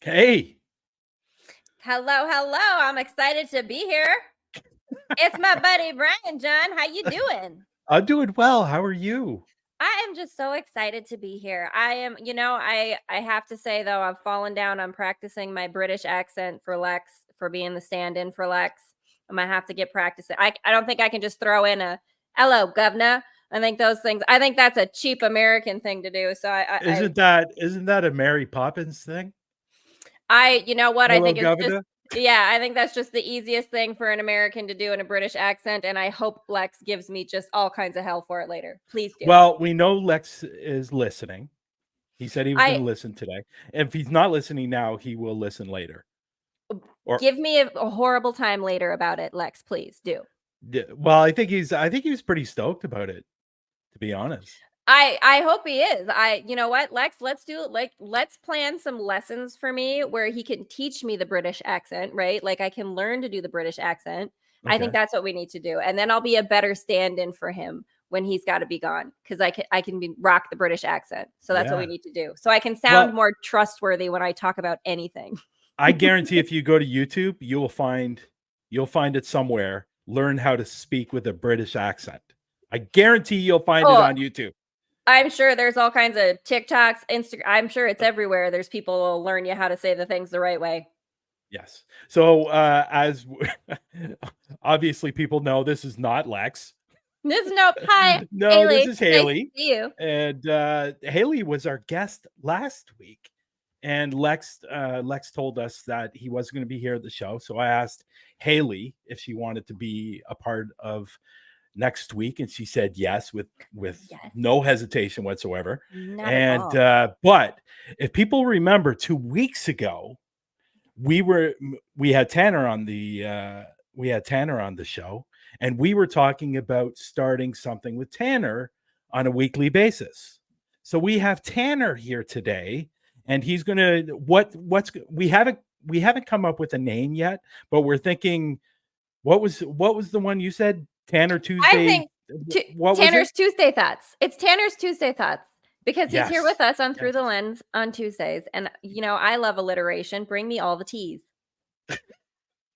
Hey, Hello, hello. I'm excited to be here. It's my buddy Bryan-jon. How you doing? I'm doing well. How are you? I am just so excited to be here. I am, I have to say though, I've fallen down on practicing my British accent for Lex, for being the stand-in for Lex. I'm gonna have to get practicing. I don't think I can just throw in a hello, governor. I think those things. I think that's a cheap American thing to do. So Isn't that a Mary Poppins thing? you know what? I Hello, think it's just, Governor. yeah, I think that's just the easiest thing for an American to do in a British accent. And I hope Lex gives me just all kinds of hell for it later. Please do. Well, we know Lex is listening. He said he was going I to listen today. If he's not listening now, he will listen later. Or Give me a horrible time later about it, Lex. Please do. well, I think he was pretty stoked about it, to be honest. I hope he is. You know what, Lex, let's do it. Like, let's plan some lessons for me where he can teach me the British accent, right? Like, I can learn to do the British accent. I think Okay. that's what we need to do. And then I'll be a better stand-in for him when he's got to be gone, because I can rock the British accent. So that's what we Yeah. need to do. So I can sound Well, more trustworthy when I talk about anything. I guarantee if you go to YouTube, you'll find it somewhere. Learn how to speak with a British accent. I guarantee you'll find it Oh, on YouTube. I'm sure there's all kinds of TikToks, Instagram. I'm sure it's everywhere. There's people who will learn you how to say the things the right way. Yes. So, as obviously people know, this is not Lex. Hi, No, this Haleigh. is Nice to Haleigh. see you. And Haleigh was our guest last week. And Lex told us that he wasn't going to be here at the show. So I asked Haleigh if she wanted to be a part of next week, and she said yes with Yes, no hesitation whatsoever. not at And all. but if people remember, 2 weeks ago we were we had Tanner on the show, and we were talking about starting something with Tanner on a weekly basis. So we have Tanner here today, and he's gonna what's we haven't come up with a name yet, but we're thinking what was the one you said? Tanner I Tuesday. think What was it? Tanner's Tuesday Thoughts. It's Tanner's Tuesday Thoughts because he's here Yes. with us on Through Yes. the Lens on Tuesdays. And, I love alliteration. Bring me all the teas.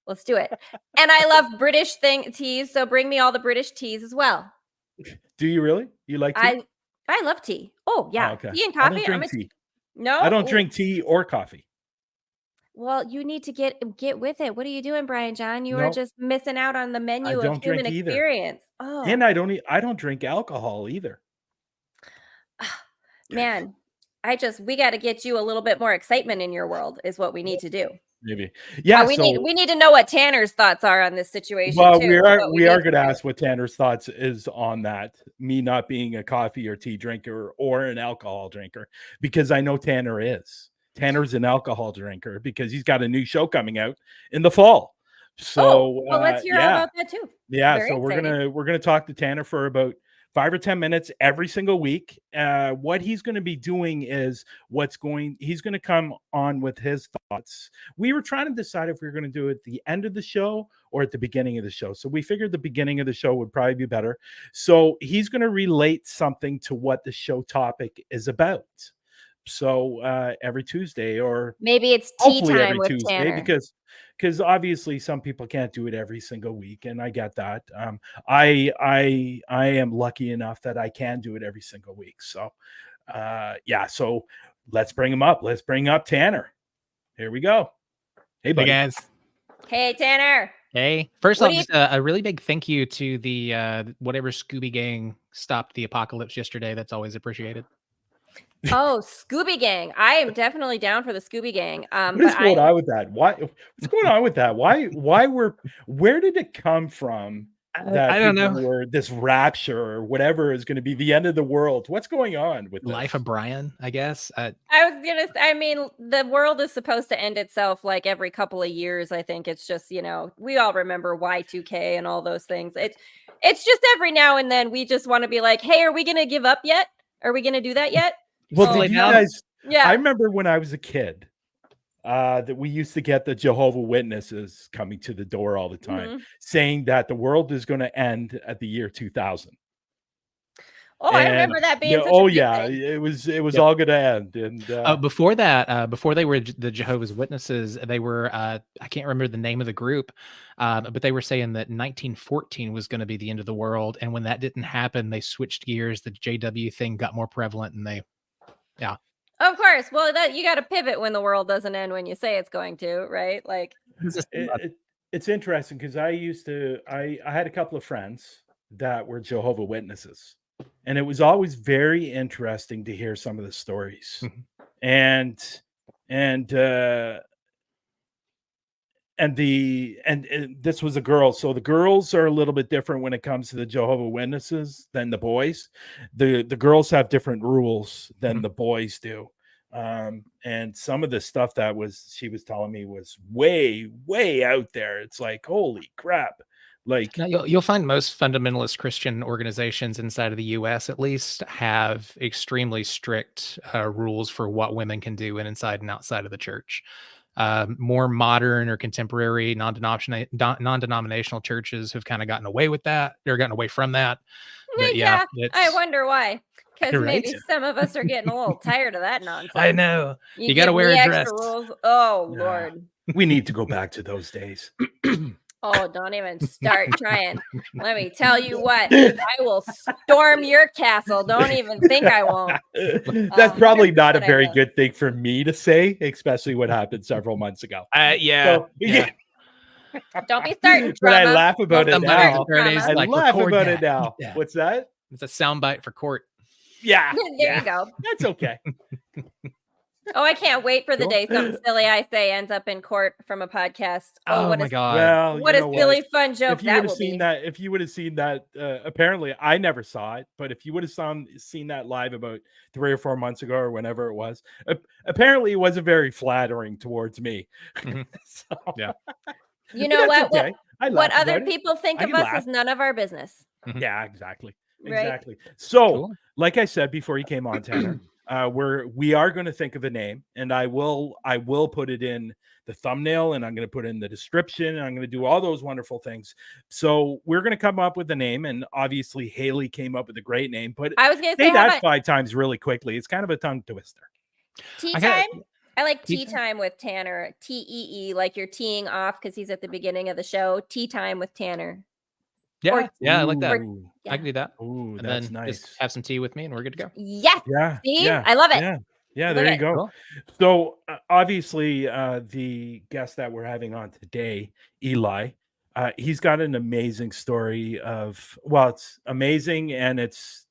Let's do it. And I love British teas. So bring me all the British teas as well. Do you really? You like tea? I love tea. Oh, Oh, yeah. okay. Tea and I don't coffee. drink tea. I No? don't Ooh. drink tea or coffee. Well, you need to get with it. What are you doing, Bryan-jon? You are No, just missing out on the I menu of don't human drink either. experience. Oh, And I don't drink alcohol either. man. We got to get you a little bit more excitement in your world is what we need to do. Maybe. Yeah, We need so we need to know what Tanner's thoughts are on this situation well, too. But we we need are to gonna do it. ask what Tanner's thoughts is on that. Me not being a coffee or tea drinker or an alcohol drinker, because I know Tanner is. Tanner's an alcohol drinker because he's got a new show coming out in the fall. Oh, So well, let's hear all yeah. about that too. Yeah, Very so exciting. we're gonna talk to Tanner for about 5 or 10 minutes every single week. What he's going to be doing is he's going to come on with his thoughts. We were trying to decide if we were going to do it at the end of the show or at the beginning of the show. So we figured the beginning of the show would probably be better. So he's going to relate something to what the show topic is about. So every Tuesday, or Maybe it's tea hopefully time every with Tuesday, Tanner. because obviously some people can't do it every single week, and I get that. I am lucky enough that I can do it every single week. So yeah, so let's bring him up. Let's bring up Tanner. Here we go. Hey Hey buddy. guys. Hey, Tanner. Hey. First What off, do you- just a really big thank you to the whatever Scooby Gang stopped the apocalypse yesterday. That's always appreciated. Oh, Scooby Gang. I am definitely down for the Scooby Gang. What is going on with that? What's going on with that? Where did it come from that I don't people know. were this rapture or whatever is going to be the end of the world? What's going on with this? Life of Brian, I guess. I mean, the world is supposed to end itself like every couple of years. I think it's just, we all remember Y2K and all those things. It's just every now and then we just want to be like, hey, are we going to give up yet? Are we going to do that yet? Well, Slow did you down. guys? Yeah. I remember when I was a kid that we used to get the Jehovah Witnesses coming to the door all the time, saying that the world is going to end at the year 2000. Oh, I remember that being such a oh big yeah, thing. it was Yep. all going to end. And Before that, before they were the Jehovah's Witnesses, they were I can't remember the name of the group, but they were saying that 1914 was going to be the end of the world, and when that didn't happen, they switched gears. The JW thing got more prevalent, and Of course. Well, that you got to pivot when the world doesn't end when you say it's going to, right? Like, it's interesting because I had a couple of friends that were Jehovah Witnesses, and it was always very interesting to hear some of the stories. and this was a girl, so the girls are a little bit different when it comes to the Jehovah Witnesses than the boys. The girls have different rules than the boys do. And some of the stuff that she was telling me was way out there. It's like, holy crap. Like, now you'll find most fundamentalist Christian organizations inside of the U.S. at least have extremely strict rules for what women can do inside and outside of the church. More modern or contemporary non-denominational churches have kind of gotten away with that. They're gotten away from that. But yeah, I it's wonder why. Because right. maybe some of us are getting a little tired of that nonsense. I know. You got to give wear me a extra dress. rules. Oh, Yeah. Lord. we need to go back to those days. Oh, don't even start trying. Let me tell you what. I will storm your castle. Don't even think I won't. That's probably not a 100% I very will. good thing for me to say, especially what happened several months ago. Yeah. So, yeah. Don't be starting But I drama. laugh about it Somebody's now. attorneys I like, laugh record about that. it now. Yeah. What's that? It's a soundbite for court. Yeah. There you go. That's okay. Oh, I can't wait for the Cool. day something silly I say ends up in court from a podcast. Oh what my a- God. Well, What you a know silly fun joke if you that would have will seen be. that, apparently I never saw it, but if you would have seen that live about 3 or 4 months ago or whenever it was, apparently it wasn't very flattering towards me. Mhm. So, Yeah. You know that's what? okay. I What laugh other about it. people think I of can us laugh. is none of our business. Yeah, exactly. Right? Exactly. So, Cool. like I said before you came on, Tanner, we are going to think of a name, and I will put it in the thumbnail, and I'm going to put it in the description, and I'm going to do all those wonderful things. So we're going to come up with a name, and obviously Haleigh came up with a great name. But I was going to say say, how that about 5 times really quickly. It's kind of a tongue twister. tea I got- time? I like Tea tea time? time with Tanner. TEE, like you're teeing off because he's at the beginning of the show. Tea time with Tanner. Yeah. I like that. Ooh, I can do that. ooh, And that's then nice. just have some tea with me and we're good to go. Yes. Yeah. See? Yeah. I love it. Yeah. Look There you at- go. Cool. So obviously, the guest that we're having on today, Eli, he's got an amazing story it's amazing and it's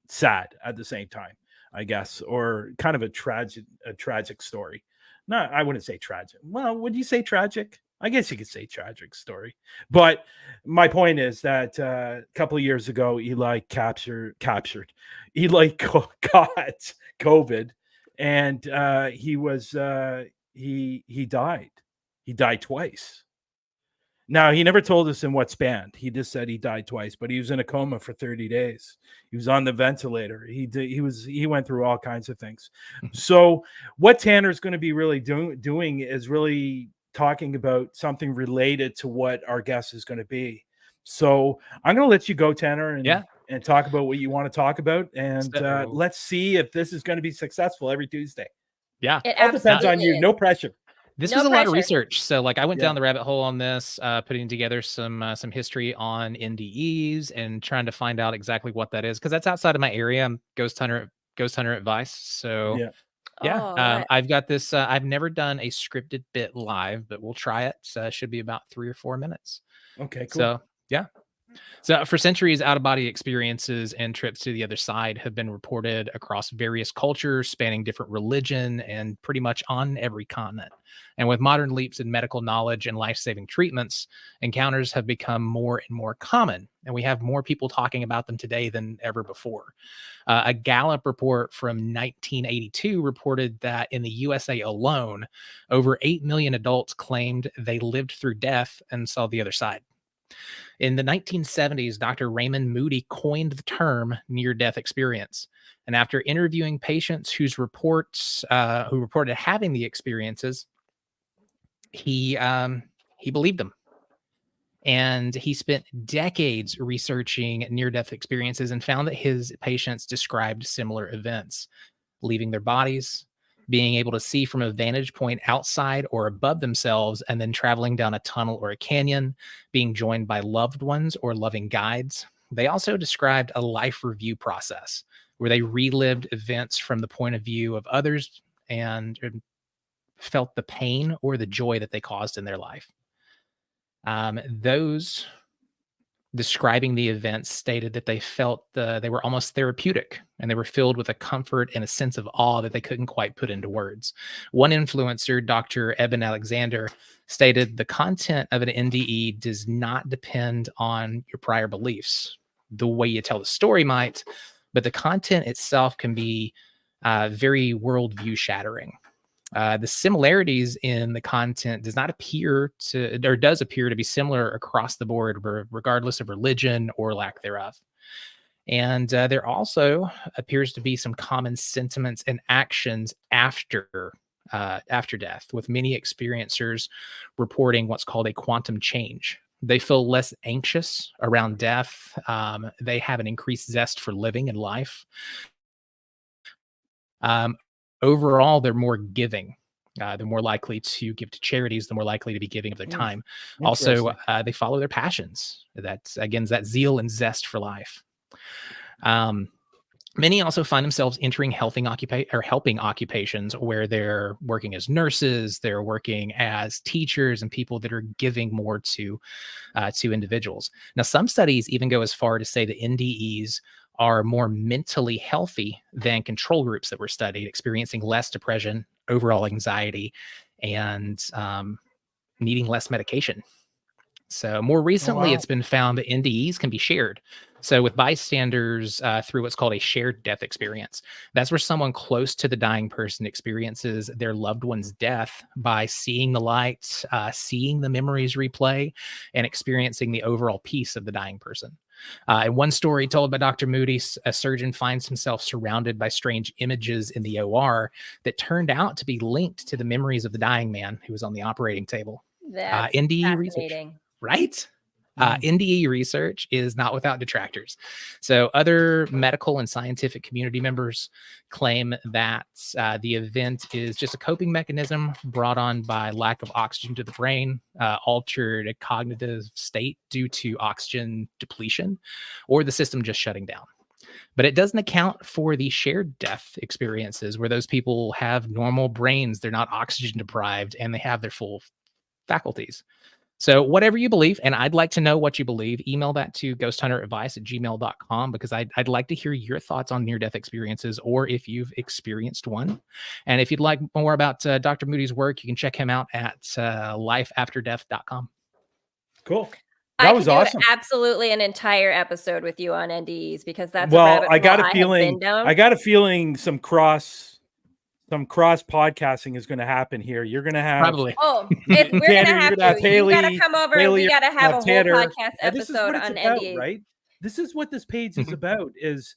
sad at the same time, I guess, or kind of a tragic story. No, I wouldn't say tragic. Well, would you say tragic? I guess you could say tragic story. But my point is that a couple of years ago, Eli Eli got COVID, and he died. He died twice. Now, he never told us in what span. He just said he died twice, but he was in a coma for 30 days. He was on the ventilator. He went through all kinds of things. So what Tanner's going to be really doing is really talking about something related to what our guest is going to be. So I'm going to let you go, Tanner, and talk about what you want to talk about. And let's see if this is going to be successful every Tuesday. Yeah. It All depends on absolutely you. is. No pressure. This No was a lot of pressure. research. So like I went Yeah. down the rabbit hole on this, putting together some history on NDEs and trying to find out exactly what that is. Cause that's outside of my area. I'm ghost hunter advice. So Yeah. Oh, right. I've got this, I've never done a scripted bit live, but we'll try it. So it should be about 3 or 4 minutes. Okay, cool. So yeah. So for centuries, out-of-body experiences and trips to the other side have been reported across various cultures, spanning different religion and pretty much on every continent. And with modern leaps in medical knowledge and life-saving treatments, encounters have become more and more common. And we have more people talking about them today than ever before. A Gallup report from 1982 reported that in the USA alone, over 8 million adults claimed they lived through death and saw the other side. In the 1970s, Dr. Raymond Moody coined the term near-death experience. And after interviewing patients who reported having the experiences, he believed them. And he spent decades researching near-death experiences and found that his patients described similar events, leaving their bodies, being able to see from a vantage point outside or above themselves, and then traveling down a tunnel or a canyon, being joined by loved ones or loving guides. They also described a life review process where they relived events from the point of view of others and felt the pain or the joy that they caused in their life. Those describing the events stated that they felt they were almost therapeutic, and they were filled with a comfort and a sense of awe that they couldn't quite put into words. One influencer, Dr. Eben Alexander, stated the content of an NDE does not depend on your prior beliefs. The way you tell the story might, but the content itself can be very worldview shattering. The similarities in the content does appear to be similar across the board, regardless of religion or lack thereof. And there also appears to be some common sentiments and actions after death, with many experiencers reporting what's called a quantum change. They feel less anxious around death. They have an increased zest for living and life. Overall, they're more giving. They're more likely to give to charities. They're more likely to be giving of their time. Also, they follow their passions. That's, again, that zeal and zest for life. Many also find themselves entering helping occupations where they're working as nurses, they're working as teachers, and people that are giving more to individuals. Now, some studies even go as far to say that NDEs are more mentally healthy than control groups that were studied, experiencing less depression, overall anxiety, and needing less medication. So more recently, it's been found that NDEs can be shared. So with bystanders through what's called a shared death experience. That's where someone close to the dying person experiences their loved one's death by seeing the light, seeing the memories replay, and experiencing the overall peace of the dying person. In one story told by Dr. Moody, a surgeon finds himself surrounded by strange images in the OR that turned out to be linked to the memories of the dying man who was on the operating table. That's NDE fascinating. research, right? NDE research is not without detractors. So other medical and scientific community members claim that the event is just a coping mechanism brought on by lack of oxygen to the brain, altered cognitive state due to oxygen depletion, or the system just shutting down. But it doesn't account for the shared death experiences where those people have normal brains, they're not oxygen deprived, and they have their full faculties. So whatever you believe, and I'd like to know what you believe, email that to ghosthunteradvice@gmail.com, because I'd like to hear your thoughts on near-death experiences, or if you've experienced one. And if you'd like more about Dr. Moody's work, you can check him out at lifeafterdeath.com. Cool. That was awesome. Absolutely an entire episode with you on NDEs, because that's I got a feeling some cross podcasting is going to happen here. You're going to have probably. Oh, we're going to have Haleigh, you got to come over and we got to have a whole podcast episode on NDEs. Right? This is what this page is about. Is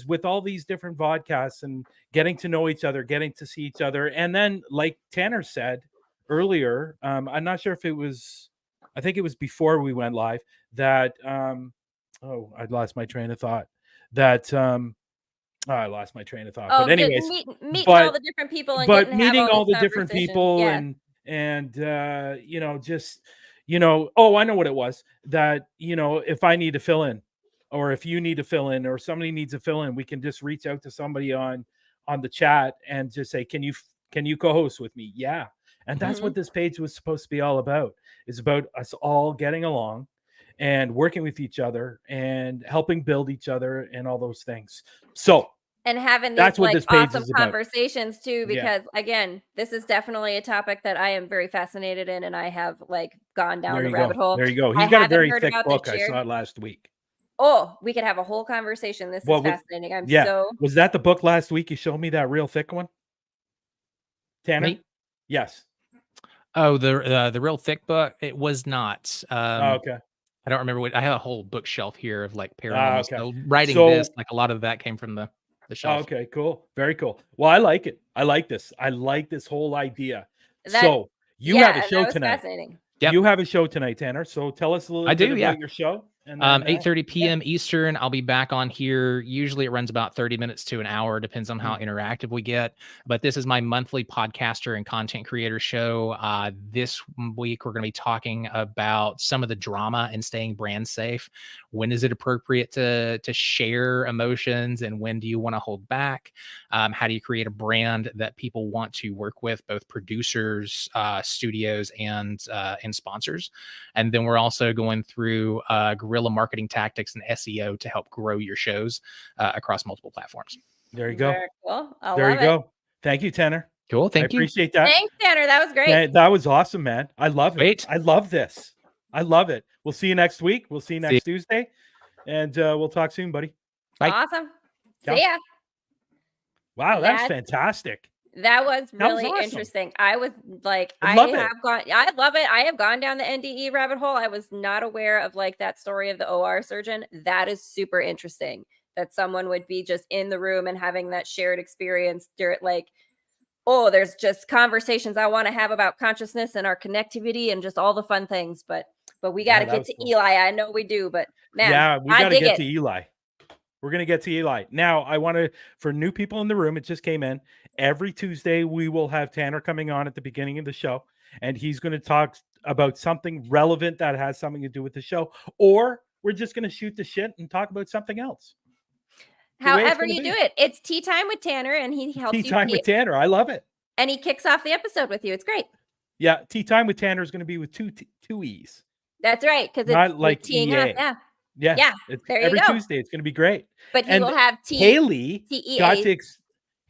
with all these different podcasts and getting to know each other, getting to see each other, and then, like Tanner said earlier, I'm not sure if it was. I think it was before we went live that. I lost my train of thought. I lost my train of thought. But anyways, meeting all the different people and meeting all the different people and I know what it was, that, if I need to fill in, or if you need to fill in, or somebody needs to fill in, we can just reach out to somebody on the chat and just say, can you co-host with me? Yeah. And that's what this page was supposed to be all about. It's about us all getting along and working with each other and helping build each other and all those things. So, and having these awesome conversations too, because again, this is definitely a topic that I am very fascinated in, and I have gone down the rabbit hole. There you go. He's got a very thick book. I saw it last week. Oh, we could have a whole conversation. This is fascinating. Was that the book last week? You showed me that real thick one, Tanner? Me? Yes. Oh, the real thick book. It was not. Okay. I don't remember I have a whole bookshelf here of paranormal. Okay. So writing this, a lot of that came from the shelf. Okay, cool. Very cool. Well, I like it. I like this. I like this whole idea. So you have a show tonight. Yep. You have a show tonight, Tanner. So tell us a little bit about your show. And then, 8:30 p.m. Eastern. I'll be back on here. Usually it runs about 30 minutes to an hour, depends on how interactive we get. But this is my monthly podcaster and content creator show. This week we're going to be talking about some of the drama and staying brand safe. When is it appropriate to share emotions, and when do you want to hold back? How do you create a brand that people want to work with, both producers, studios, and sponsors? And then we're also going through guerrilla marketing tactics and SEO to help grow your shows across multiple platforms. There you go. Very cool. There you go. Thank you, Tanner. Cool. Thank you. I appreciate that. Thanks, Tanner. That was great. That was awesome, man. I love it. Wait. I love this. I love it. We'll see you next week. We'll see you next Tuesday. And we'll talk soon, buddy. Bye. Awesome. Yeah. See ya. Wow, that's fantastic. That was really awesome. interesting. I was like, I love it. I have gone down the NDE rabbit hole. I was not aware of like that story of the OR surgeon. That is super interesting that someone would be just in the room and having that shared experience. Like, oh, there's just conversations I want to have about consciousness and our connectivity and just all the fun things. But we got to get to cool. Eli. I know we do, but man, we got to get to Eli. We're going to get to Eli. Now, I want to, for new people in the room, it just came in. Every Tuesday, we will have Tanner coming on at the beginning of the show, and he's going to talk about something relevant that has something to do with the show, or we're just going to shoot the shit and talk about something else. However you do it. It's tea time with Tanner, and he helps you. Tea time with Tanner. I love it. And he kicks off the episode with you. It's great. Yeah, tea time with Tanner is going to be with two E's. That's right, because it's not like teeing EA. up. Yeah. There every you go. Tuesday, it's going to be great. But he will have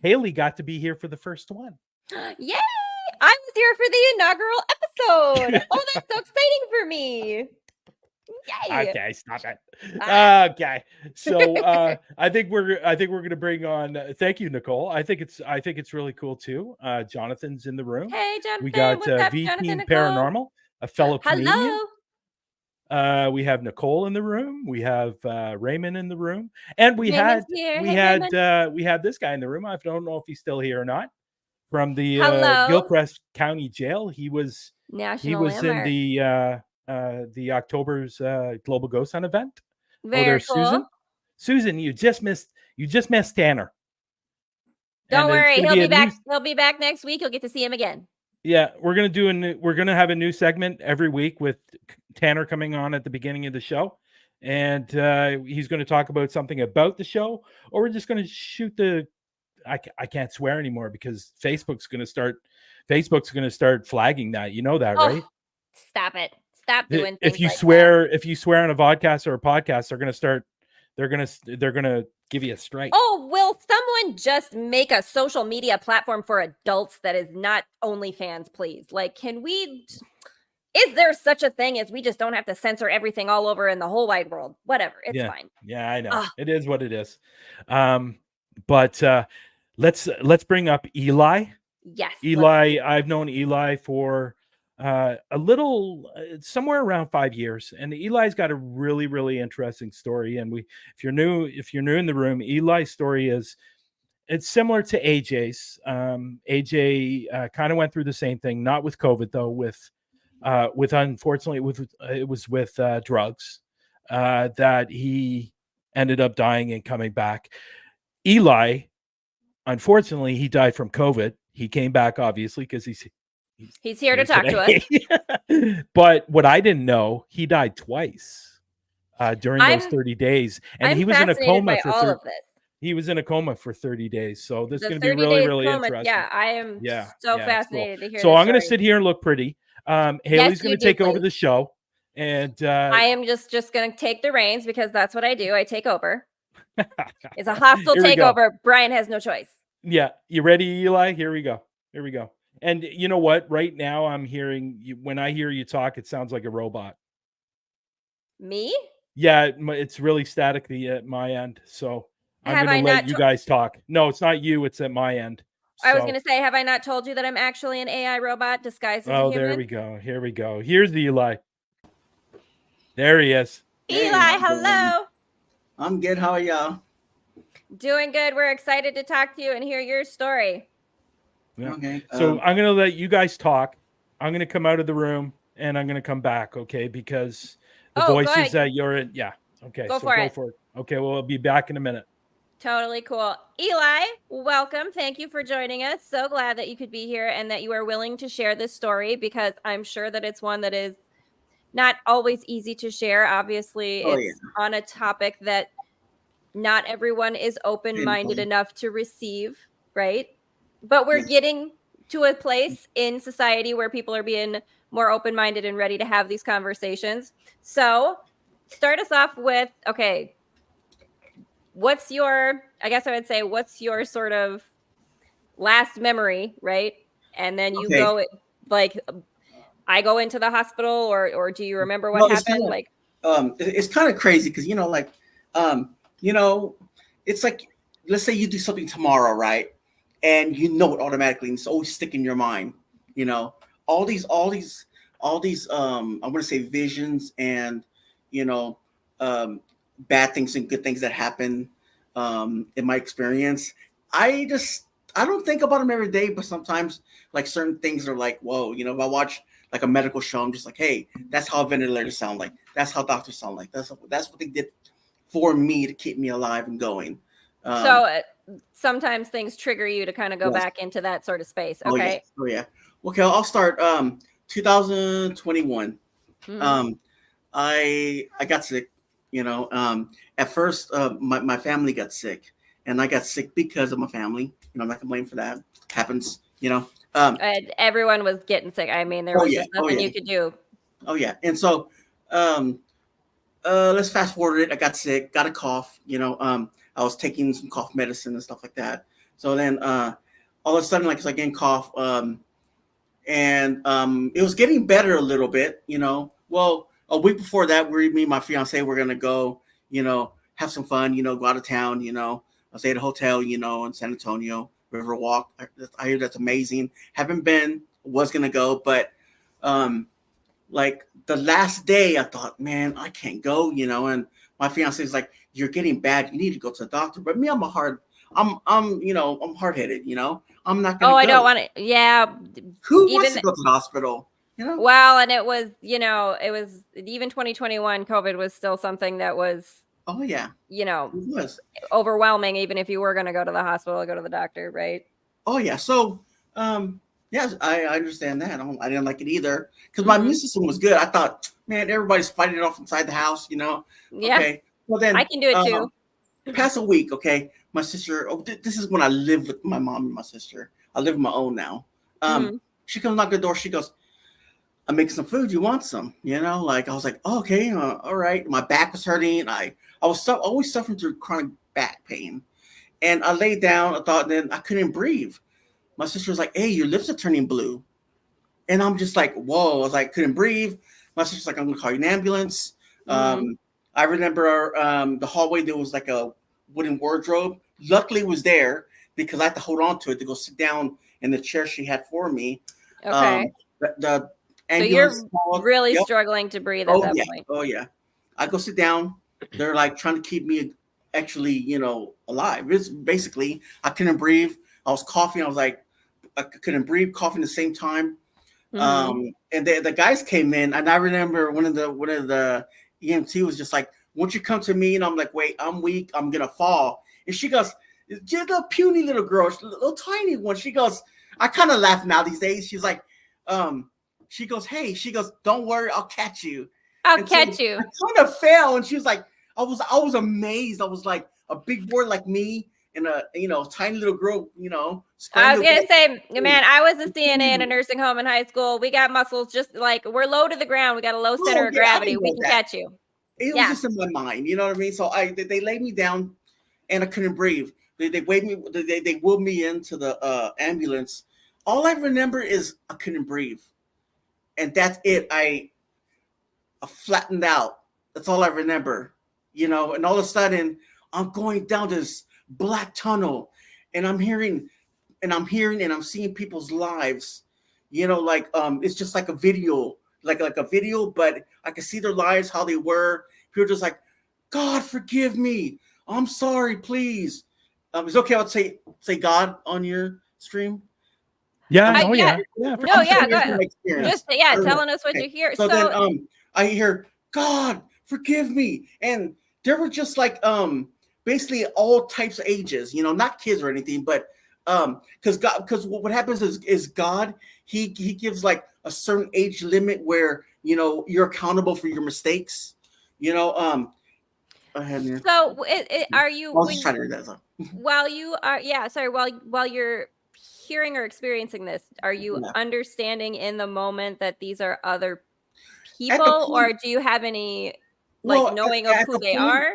Haleigh got to be here for the first one. Yay! I was here for the inaugural episode. Oh, that's so exciting for me. Yay! Okay, stop it. Okay, so I think we're going to bring on. Thank you, Nicole. I think it's really cool too. Jonathan's in the room. Hey, Jonathan. We got what's up, V Jonathan, Team Nicole? Paranormal, a fellow comedian. Hello. We have Nicole in the room. We have Raymond in the room, and we had this guy in the room. I don't know if he's still here or not. From the Gilchrist County Jail, he was in the October's Global Ghost Hunt event. Very cool. Susan, you just missed Tanner. Don't worry, he'll be back. He'll be back next week. You'll get to see him again. Yeah, we're gonna have a new segment every week with Tanner coming on at the beginning of the show, and he's going to talk about something about the show, or we're just going to shoot the. I can't swear anymore because Facebook's going to start flagging that. You know that, right? Stop it! Stop doing things if you like swear that. If you swear on a podcast or a podcast, they're going to give you a strike. Oh, will someone just make a social media platform for adults that is not OnlyFans, please? Like, is there such a thing as we just don't have to censor everything all over in the whole wide world? Whatever. It's fine. Yeah, I know. It is what it is. But let's bring up Eli. Yes. Eli, I've known Eli for a little, somewhere around 5 years, and Eli's got a really, really interesting story. And if you're new in the room, Eli's story it's similar to AJ's. AJ kind of went through the same thing, not with COVID though, unfortunately it was with drugs that he ended up dying and coming back. Eli, unfortunately, he died from COVID. He came back obviously because he's here to talk to us. But what I didn't know, he died twice during those 30 days, and he was in a coma for all of this. He was in a coma for 30 days. So this is going to be really, really interesting. Yeah, I am so fascinated to hear. So I'm going to sit here and look pretty. Haleigh's going to take over the show, and I am just going to take the reins because that's what I do. I take over. It's a hostile takeover. Brian has no choice. Yeah, you ready, Eli? Here we go. And you know what? Right now, I'm hearing you. When I hear you talk, it sounds like a robot. Me? Yeah, it's really staticky at my end. So I'm going to let you guys talk. No, it's not you. It's at my end. I was going to say, have I not told you that I'm actually an AI robot disguised as a human? There we go. Here we go. Here's the Eli. There he is. Eli, hello. I'm good. How are y'all? Doing good. We're excited to talk to you and hear your story. Yeah. Okay. So I'm going to let you guys talk. I'm going to come out of the room. and I'm going to come back, okay? Because the Oh, go voices ahead. that you're in, yeah. Okay, Go so for go it. for it. Okay, well, I'll be back in a minute. Totally cool. Eli, welcome. Thank you for joining us. So glad that you could be here and that you are willing to share this story, because I'm sure that it's one that is not always easy to share. Obviously, Oh, it's on a topic that not everyone is open-minded enough to receive, right? But we're Yes. getting to a place in society where people are being more open-minded and ready to have these conversations. So start us off with, okay, what's your, I guess I would say, what's your sort of last memory, right? And then you Okay. go, like, I go into the hospital, or do you remember what Well, it's happened? it's kind of crazy because you know, it's like, let's say you do something tomorrow, right? And you know it automatically, and it's always stick in your mind. You know, all these I want to say visions and you know, bad things and good things that happen in my experience. I don't think about them every day, but sometimes like certain things are like, whoa, you know, if I watch like a medical show, I'm just like, hey, that's how ventilators sound like. That's how doctors sound like. That's what they did for me to keep me alive and going. So sometimes things trigger you to kind of go Yes. back into that sort of space. Oh yeah. Okay. Oh yeah. Okay, I'll start 2021. Mhm. I got sick, you know. At first my family got sick, and I got sick because of my family. You know, I'm not gonna blame for that. Happens, you know. And everyone was getting sick. I mean, there was just nothing you could do. Oh yeah. And so let's fast forward it. I got sick, got a cough, you know. I was taking some cough medicine and stuff like that. So then all of a sudden, like, I was getting cough, and it was getting better a little bit, you know. Well, a week before that, me and my fiance were gonna go, you know, have some fun, you know, go out of town, you know. I'll stay at a hotel, you know, in San Antonio, Riverwalk. I hear that's amazing. Haven't been, was gonna go, but like the last day I thought, man, I can't go, you know. And my fiance is like, you're getting bad, you need to go to the doctor. But me, I'm you know, I'm hard-headed, you know. I'm not gonna Oh, go. I don't want to. Yeah. Who wants Even to go to the hospital? You know? well, and it was, it was even 2021. COVID was still something that was, Oh yeah, it was. overwhelming. Even if you were going to go to the hospital, go to the doctor, right? Oh yeah. So yes, I understand that. I didn't like it either because my Mhm. immune system was good. I thought, man, everybody's fighting it off inside the house, you know. Yeah, Okay. Well then I can do it too. past a week, okay. My sister, this is when I lived with my mom and my sister. I live on my own now. Mhm. She comes knock the door. She goes, I'm making some food. You want some? You know, like I was like, oh, okay, all right. My back was hurting. I was always suffering through chronic back pain, and I laid down. I thought, then I couldn't breathe. My sister was like, hey, your lips are turning blue, and I'm just like, whoa. I was like, couldn't breathe. My sister's like, I'm gonna call you an ambulance. Mhm. I remember the hallway. There was like a wooden wardrobe. Luckily, it was there because I had to hold on to it to go sit down in the chair she had for me. Okay. The So ambulance you're called. really Yep. struggling to breathe at Oh that yeah. point. Oh yeah. I go sit down. They're like trying to keep me actually, you know, alive. It's basically I couldn't breathe. I was coughing. I was like, I couldn't breathe, coughing at the same time. Mhm. And the guys came in, and I remember one of the EMT was just like, "Won't you come to me?" And I'm like, "Wait, I'm weak. I'm gonna fall." And she goes, "Just a puny little girl, little tiny one." She goes, I kind of laugh now these days. She's like, she goes, "Hey," she goes, "Don't worry, I'll catch you." I'll And so catch you. I kind of fell, and she was like, I was amazed. I was like, a big boy like me and a tiny little girl, you know, I was screaming. gonna say, man, I was a CNA in a nursing home in high school. We got muscles just like we're low to the ground. We got a low center Oh of yeah, I gravity. didn't We know can that. catch you. It was Yeah. just in my mind, you know what I mean? So they laid me down, and I couldn't breathe. They waved me. They wheeled me into the ambulance. All I remember is I couldn't breathe, and that's it. I flattened out. That's all I remember, you know. And all of a sudden, I'm going down this black tunnel, and I'm hearing, and I'm seeing people's lives, you know, like it's just like a video, like a video, but I can see their lives, how they were. People just like, God forgive me, I'm sorry, please. It's okay. I'll say God on your stream. Yeah. I- Oh yeah. yeah. No, yeah, go From ahead. my experience. Just I don't know. telling us what Okay. you hear. So then I hear, God, forgive me. And there were just like basically all types of ages, not kids or anything, but because what happens is God, he gives like a certain age limit where you're accountable for your mistakes. Go ahead, man. So, are you I was just trying to read that up. while you are sorry while you're hearing or experiencing this, are you Yeah. understanding in the moment that these are other At the people, or point- do you have any Well, knowing of at who the they point- are?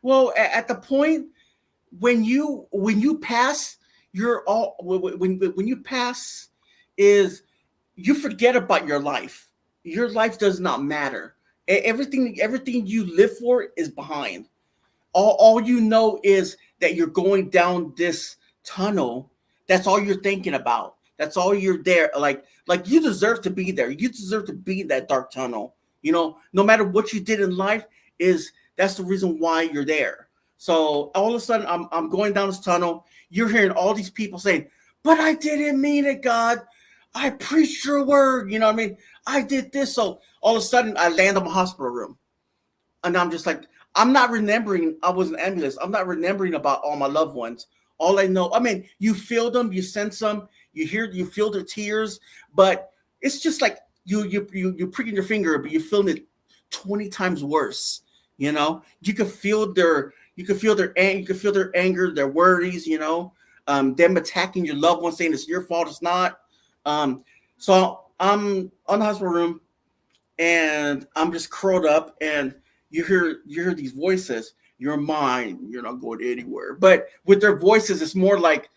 Well, at the point when you pass, you're all when you pass is you forget about your life. Your life does not matter. Everything you live for is behind. All you know is that you're going down this tunnel. That's all you're thinking about. That's all you're there. Like you deserve to be there. You deserve to be in that dark tunnel. No matter what you did in life, that's the reason why you're there. So all of a sudden, I'm going down this tunnel. You're hearing all these people saying, "But I didn't mean it, God. I preached your word. You know what I mean? I did this." So all of a sudden, I land on my hospital room, and I'm just like, I'm not remembering. I was an ambulance. I'm not remembering about all my loved ones. All I know, you feel them, you sense them, you feel their tears, but it's just like you pricking your finger, but you feel it 20 times worse. You can feel their anger, their worries. Them attacking your loved one, saying it's your fault. It's not. So I'm on the hospital room, and I'm just curled up, and you hear these voices. You're mine. You're not going anywhere. But with their voices, it's more like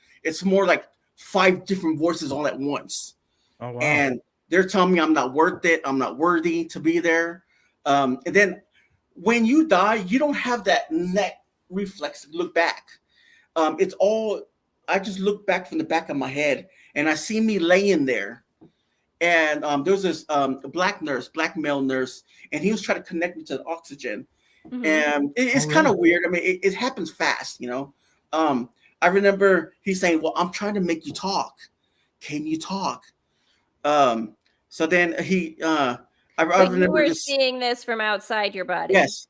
5 different voices all at once. Oh wow. And they're telling me I'm not worth it. I'm not worthy to be there. And then when you die, you don't have that neck reflex to look back. It's all, I just look back from the back of my head, and I see me laying there. And there's this black male nurse, and he was trying to connect me to the oxygen. Mhm. And it's Oh, kind of really? weird. It happens fast, I remember he saying, "Well, I'm trying to make you talk. Can you talk?" So then I But you remember were just, seeing this from outside your body. yes.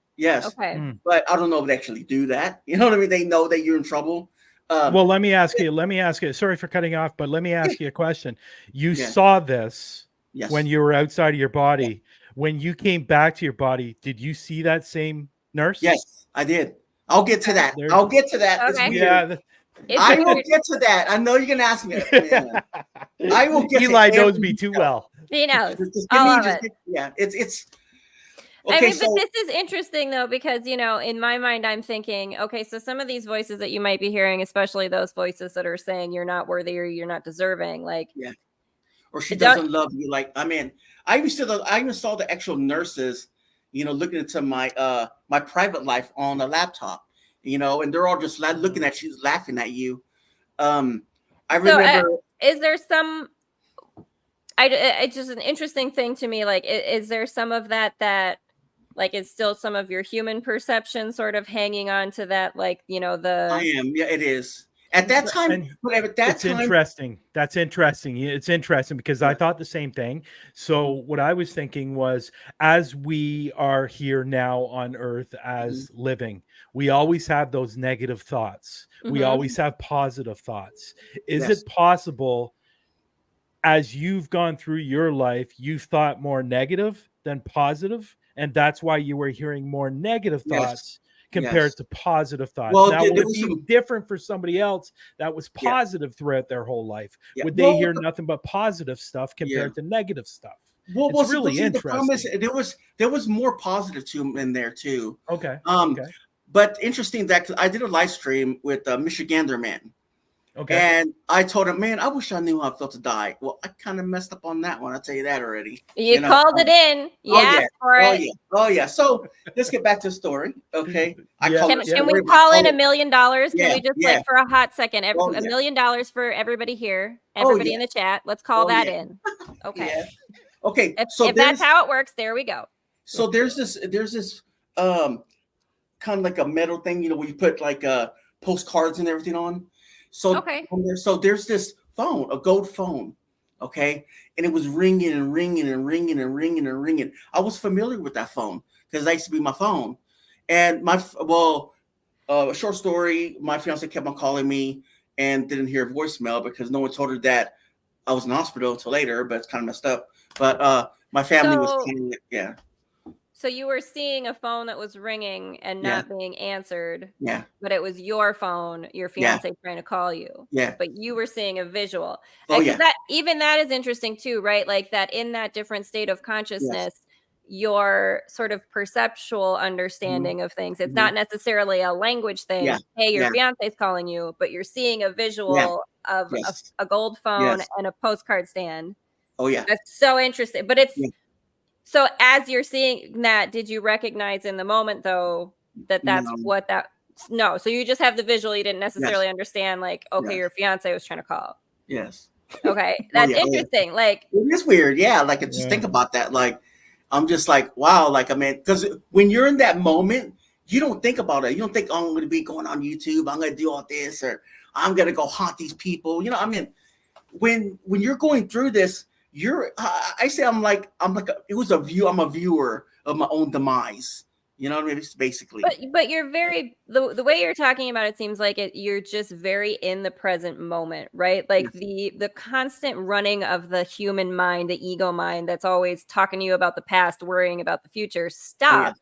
Okay. Mm. But I don't know if they actually do that. You know what I mean? They know that you're in trouble. Well, let me ask you. Sorry for cutting off, but let me ask you a question. You Yeah. saw this Yes. when you were outside of your body. When you came back to your body, did you see that same nurse? Yes, I did. I'll get to Okay. that. There's- I'll get to that. It's Okay. weird. Yeah. It's I will weird. get to that. I know you're gonna ask me. Man. I will get to Eli knows every me too detail. well. He knows. Just All of just it. yeah. It's I okay. mean, So but this is interesting though, because in my mind, I'm thinking, okay, so some of these voices that you might be hearing, especially those voices that are saying you're not worthy or you're not deserving, or she It don't- doesn't love you. I even saw the actual nurses, looking into my my private life on a laptop, and they're all just looking at you, laughing at you. I So, remember. is there some? It's just an interesting thing to me. Like, is there some of that is still some of your human perception sort of hanging on to that? I am. Yeah, it is. At that time, And at that it's time, interesting. That's interesting. It's interesting because I Yeah. thought the same thing. So what I was thinking was, as we are here now on earth as living, we always have those negative thoughts. We Mhm. always have positive thoughts. Is Yes. it possible, as you've gone through your life, you've thought more negative than positive, and that's why you were hearing more negative Yes. thoughts compared Yes. to positive thoughts? Well, Now, there would it was be some- different for somebody else that was Yeah. positive throughout their whole life? Yeah. Would they Well, hear nothing but positive stuff compared to negative stuff? It's really the problem is interesting. there was more positive to in there too. Okay. Okay. But interesting that 'cause I did a live stream with Michigander Man. Okay. And I told him, man, I wish I knew how it felt to die. Well, I kind of messed up on that one. I'll tell you that already. You called it in. You asked for Oh it. yeah. Oh yeah. So let's get back to the story. Okay. Yeah. call Can, it- can we worry about- call in oh, $1 million? Can Yeah, we just yeah. for a hot second, Oh, $1 yeah. million for everybody here, Oh, everybody yeah. in the chat? Let's call Oh, that yeah. in. Okay. Yeah. Okay. If that's how it works, there we go. So there's this kind of like a metal thing, where you put like postcards and everything on. So Okay. so there's this phone, a gold phone. Okay. And it was ringing and ringing and ringing and ringing and ringing. I was familiar with that phone because that used to be my phone. And short story, my fiance kept on calling me and didn't hear a voicemail because no one told her that I was in the hospital until later, but it's kind of messed up. But my family was kind of, yeah. So you were seeing a phone that was ringing and not being answered. Yeah. But it was your phone, your fiance trying to call you. Yeah. But you were seeing a visual. Oh, yeah. That is interesting too, right? Like that in that different state of consciousness, your sort of perceptual understanding of things. It's not necessarily a language thing. Yeah. Hey, your fiance's calling you, but you're seeing a visual of a gold phone and a postcard stand. Oh yeah. That's so interesting. But it's so as you're seeing that, did you recognize in the moment though that's what that? No. So you just have the visual. You didn't necessarily understand like, okay, your fiance was trying to call. Yes. Okay. That's interesting. Like it is weird. Yeah. Like just think about that. Like I'm just like, wow. Like, I mean, because when you're in that moment, you don't think about it. You don't think, oh, I'm going to be going on YouTube. I'm going to do all this, or I'm going to go haunt these people. You know, I mean, when you're going through this, I say I'm like it was a view. I'm a viewer of my own demise. You know what I mean? It's basically. But you're very the way you're talking about it seems like you're just very in the present moment, right? Like the constant running of the human mind, the ego mind that's always talking to you about the past, worrying about the future, stop.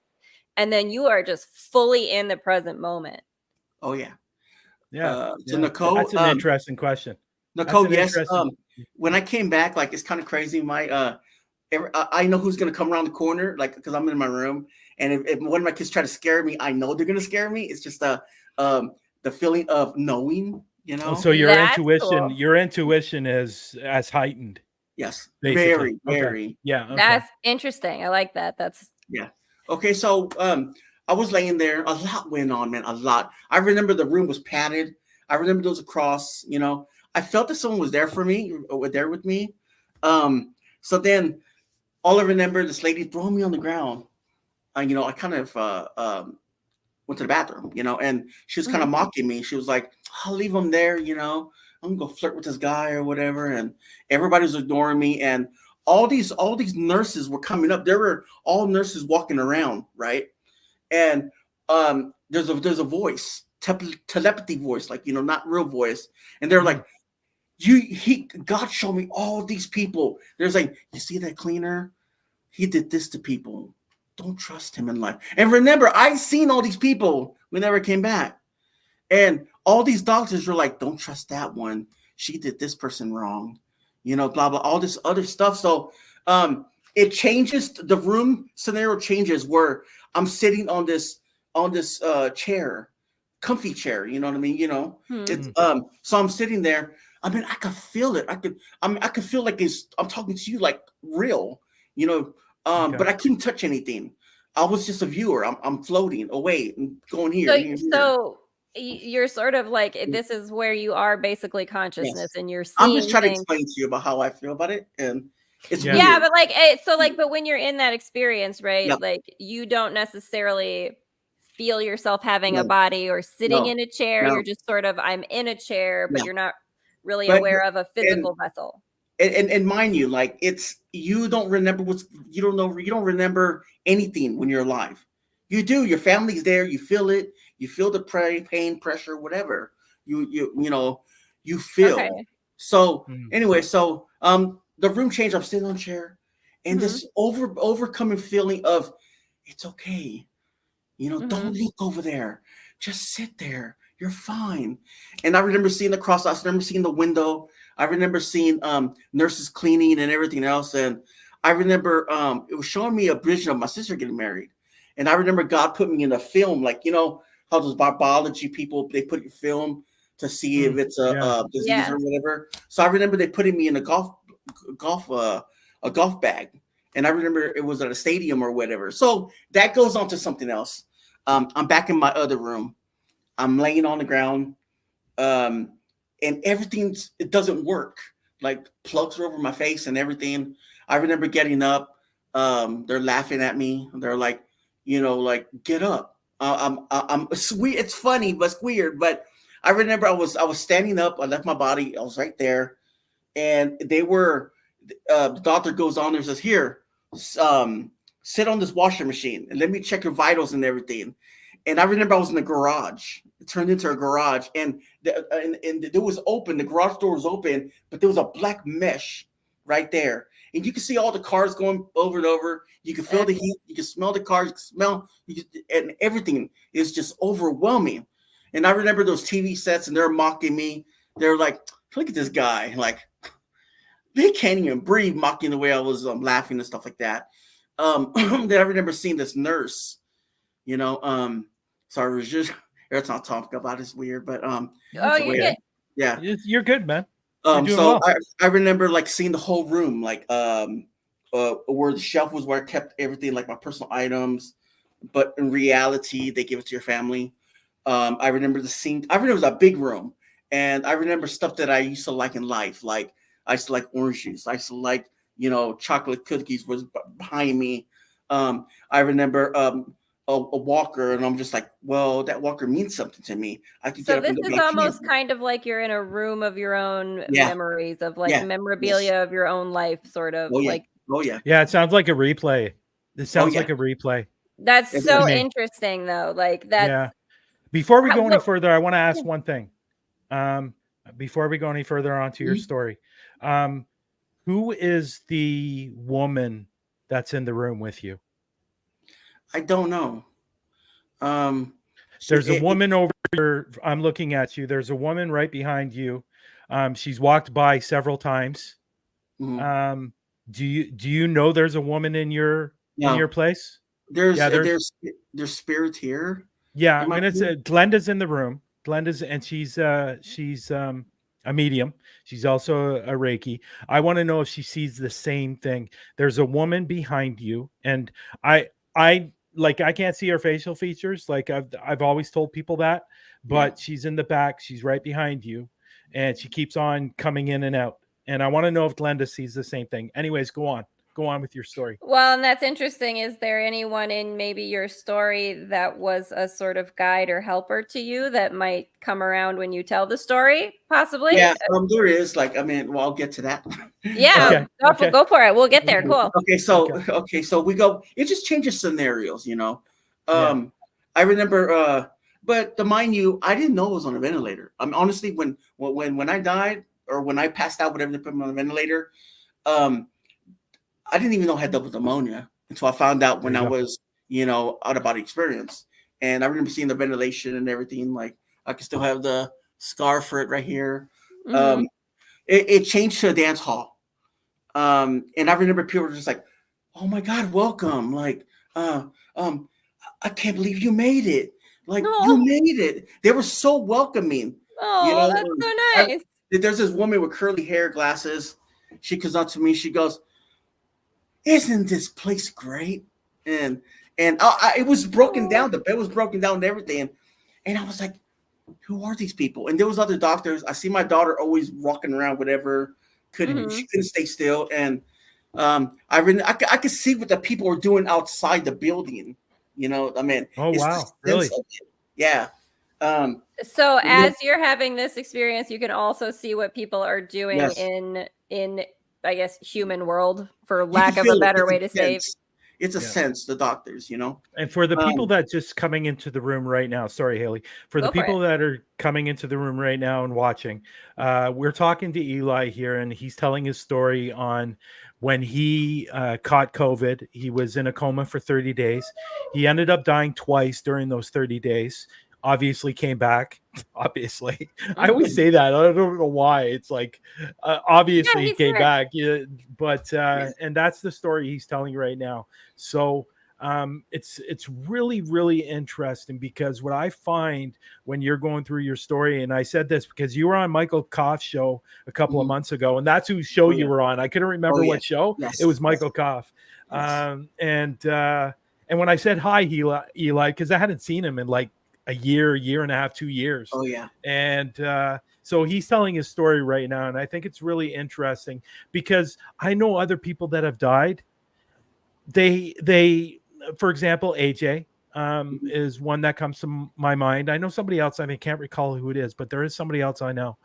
And then you are just fully in the present moment. Oh yeah. Yeah. So Nicole, that's an interesting question. Nicole, yes. When I came back, like it's kind of crazy. I know who's gonna come around the corner, like because I'm in my room, and if one of my kids try to scare me, I know they're gonna scare me. It's just the feeling of knowing, you know. So your intuition is as heightened. Yes, basically. very. Okay. Yeah, okay. That's interesting. I like that. That's Okay, so I was laying there. A lot went on, man. A lot. I remember the room was padded. I remember there was a cross. You know, I felt that someone was there for me, or there with me. So then, all I remember, this lady throwing me on the ground. You know, I kind of went to the bathroom. You know, and she was kind of mocking me. She was like, "I'll leave him there." You know, I'm gonna go flirt with this guy or whatever. And everybody was ignoring me. And all these nurses were coming up. There were all nurses walking around, right? And there's a voice, telepathy voice, like, you know, not real voice. And they're like, God showed me all these people. There's like, you see that cleaner? He did this to people. Don't trust him in life. And remember, I seen all these people when they never came back. And all these doctors were like, don't trust that one. She did this person wrong. You know, blah, blah, all this other stuff. So it changes, the room scenario changes where I'm sitting on this chair, comfy chair, you know what I mean? You know, it's so I'm sitting there. I mean, I could feel it. I could feel like I'm talking to you like real, you know, but I couldn't touch anything. I was just a viewer. I'm floating away and going here. So you're sort of like, this is where you are basically consciousness, and you're seeing I'm just trying to explain to you about how I feel about it, and it's weird. but like but when you're in that experience, right? Like you don't necessarily feel yourself having a body or sitting in a chair. You're just sort of, I'm in a chair, but you're not really aware of a physical vessel. And mind you, like you don't remember you don't remember anything when you're alive. You do. Your family's there. You feel it. You feel the pain, pressure, whatever. You know, you feel. Okay. So anyway, so the room changed. I'm sitting on a chair, and this overcoming feeling of it's okay. You know, don't look over there. Just sit there. You're fine. And I remember seeing the cross. I remember seeing the window. I remember seeing nurses cleaning and everything else. And I remember it was showing me a vision of my sister getting married. And I remember God put me in a film, like, you know, how those biology people, they put your film to see if it's a disease or whatever. So I remember they putting me in a golf bag. And I remember it was at a stadium or whatever. So that goes on to something else. I'm back in my other room. I'm laying on the ground. And it doesn't work. Like plugs are over my face and everything. I remember getting up. They're laughing at me. They're like, you know, like, get up. It's funny, but it's weird. But I remember I was standing up. I left my body. I was right there. and they were. The doctor goes on there and says, "Here, sit on this washing machine and let me check your vitals and everything." And I remember I was in the garage. It turned into a garage, and it was open. The garage door was open, but there was a black mesh right there, and you can see all the cars going over and over. You can feel the heat. You can smell the cars. And everything is just overwhelming. And I remember those TV sets, and they're mocking me. They're like, "Look at this guy!" Like, they can't even breathe, mocking the way I was laughing and stuff like that. Then I remember seeing this nurse. Sorry, it was just it's not talking about it's weird, but you're good. Yeah, you're good, man. So well. I remember like seeing the whole room, like where the shelf was where I kept everything, like my personal items, but in reality they give it to your family. I remember the scene. I remember it was a big room, and I remember stuff that I used to like in life. Like I used to like orange juice. I used to like chocolate cookies was behind me. I remember a walker, and I'm just like, well, that walker means something to me. I could So this is almost kind of like you're in a room of your own memories, of like memorabilia of your own life, sort of. Yeah, it sounds like a replay. It sounds like a replay. That's so interesting, though. Like that. Yeah. Before we go any further, I want to ask one thing. Before we go any further onto your story, who is the woman that's in the room with you? I don't know. There's a woman over here. I'm looking at you. There's a woman right behind you. She's walked by several times. Mm-hmm. Do you know there's a woman in your place? There's spirits here. Yeah, Glenda's in the room. And she's a medium. She's also a Reiki. I want to know if she sees the same thing. There's a woman behind you, and I can't see her facial features. Like I've always told people that, but she's in the back. She's right behind you, and she keeps on coming in and out. And I want to know if Glenda sees the same thing. Anyways, go on with your story. Well, and that's interesting. Is there anyone in maybe your story that was a sort of guide or helper to you that might come around when you tell the story? Possibly. Yeah, there is. I'll get to that. Yeah, go for it. We'll get there. Cool. Okay, so we go. It just changes scenarios, I remember, but to mind you, I didn't know it was on a ventilator. Honestly, when I died or when I passed out, whatever they put me on the ventilator, I didn't even know I had double pneumonia until I found out when I was, out of body experience. And I remember seeing the ventilation and everything. Like I can still have the scar for it right here. Mm-hmm. It changed to a dance hall. And I remember people were just like, "Oh my God, welcome!" Like, I can't believe you made it. Like you made it. They were so welcoming. Oh, that's so nice. There's this woman with curly hair, glasses. She comes up to me. She goes, "Isn't this place great?" And it was broken down. The bed was broken down and everything. And I was like, "Who are these people?" And there was other doctors. I see my daughter always walking around, whatever. She couldn't stay still. And I could see what the people were doing outside the building. Oh wow, really? Yeah. So as you're having this experience, you can also see what people are doing in I guess human world, for lack of a better way to say. It's a sense, the doctors, And for the people that just coming into the room right now, sorry, Haleigh, for the people that are coming into the room right now and watching, we're talking to Eli here, and he's telling his story on when he caught COVID. He was in a coma for 30 days. He ended up dying twice during those 30 days. Obviously came back. Obviously, I always say that. I don't know why. It's like obviously he came back. Yeah, but and that's the story he's telling right now. So it's really, really interesting, because what I find when you're going through your story, and I said this because you were on Michael Koff's show a couple of months ago, and that's whose show you were on. I couldn't remember what show. It was Michael Koff. And when I said hi, Eli, because I hadn't seen him in like a year and a half, 2 years. Oh yeah. And so he's telling his story right now, and I think it's really interesting because I know other people that have died. They for example, AJ, is one that comes to my mind. I know somebody else, I can't recall who it is, but there is somebody else I know.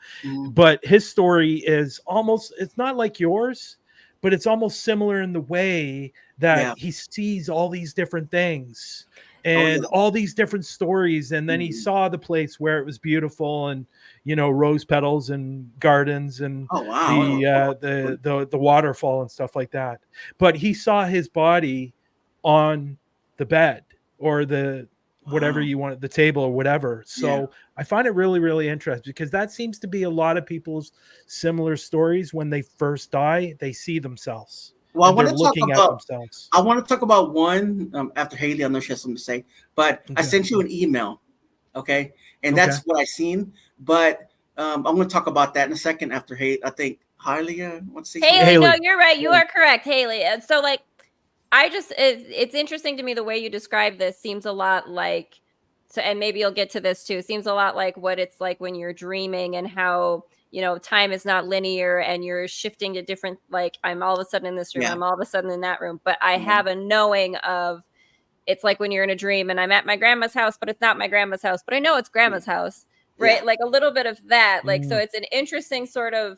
But his story is almost, it's not like yours, but it's almost similar in the way that he sees all these different things and all these different stories. And then he saw the place where it was beautiful and, you know, rose petals and gardens and the waterfall and stuff like that. But he saw his body on the bed or the whatever you want, the table or whatever. So I find it really, really interesting because that seems to be a lot of people's similar stories. When they first die, they see themselves. Well, I want they're to talk looking at about themselves. I want to talk about one after Haleigh. I know she has something to say, but I sent you an email, okay? And that's what I seen. But I'm going to talk about that in a second after Haleigh. I think Haleigh wants to say Haleigh, no, you're right. You are correct, Haleigh. And so, like, it's interesting to me the way you describe this seems a lot like, so, and maybe you'll get to this too, seems a lot like what it's like when you're dreaming and how, you know, time is not linear and you're shifting to different, like, I'm all of a sudden in this room, I'm all of a sudden in that room, but I have a knowing of, it's like when you're in a dream and I'm at my grandma's house, but it's not my grandma's house, but I know it's grandma's house, right? Like a little bit of that, like, so it's an interesting sort of,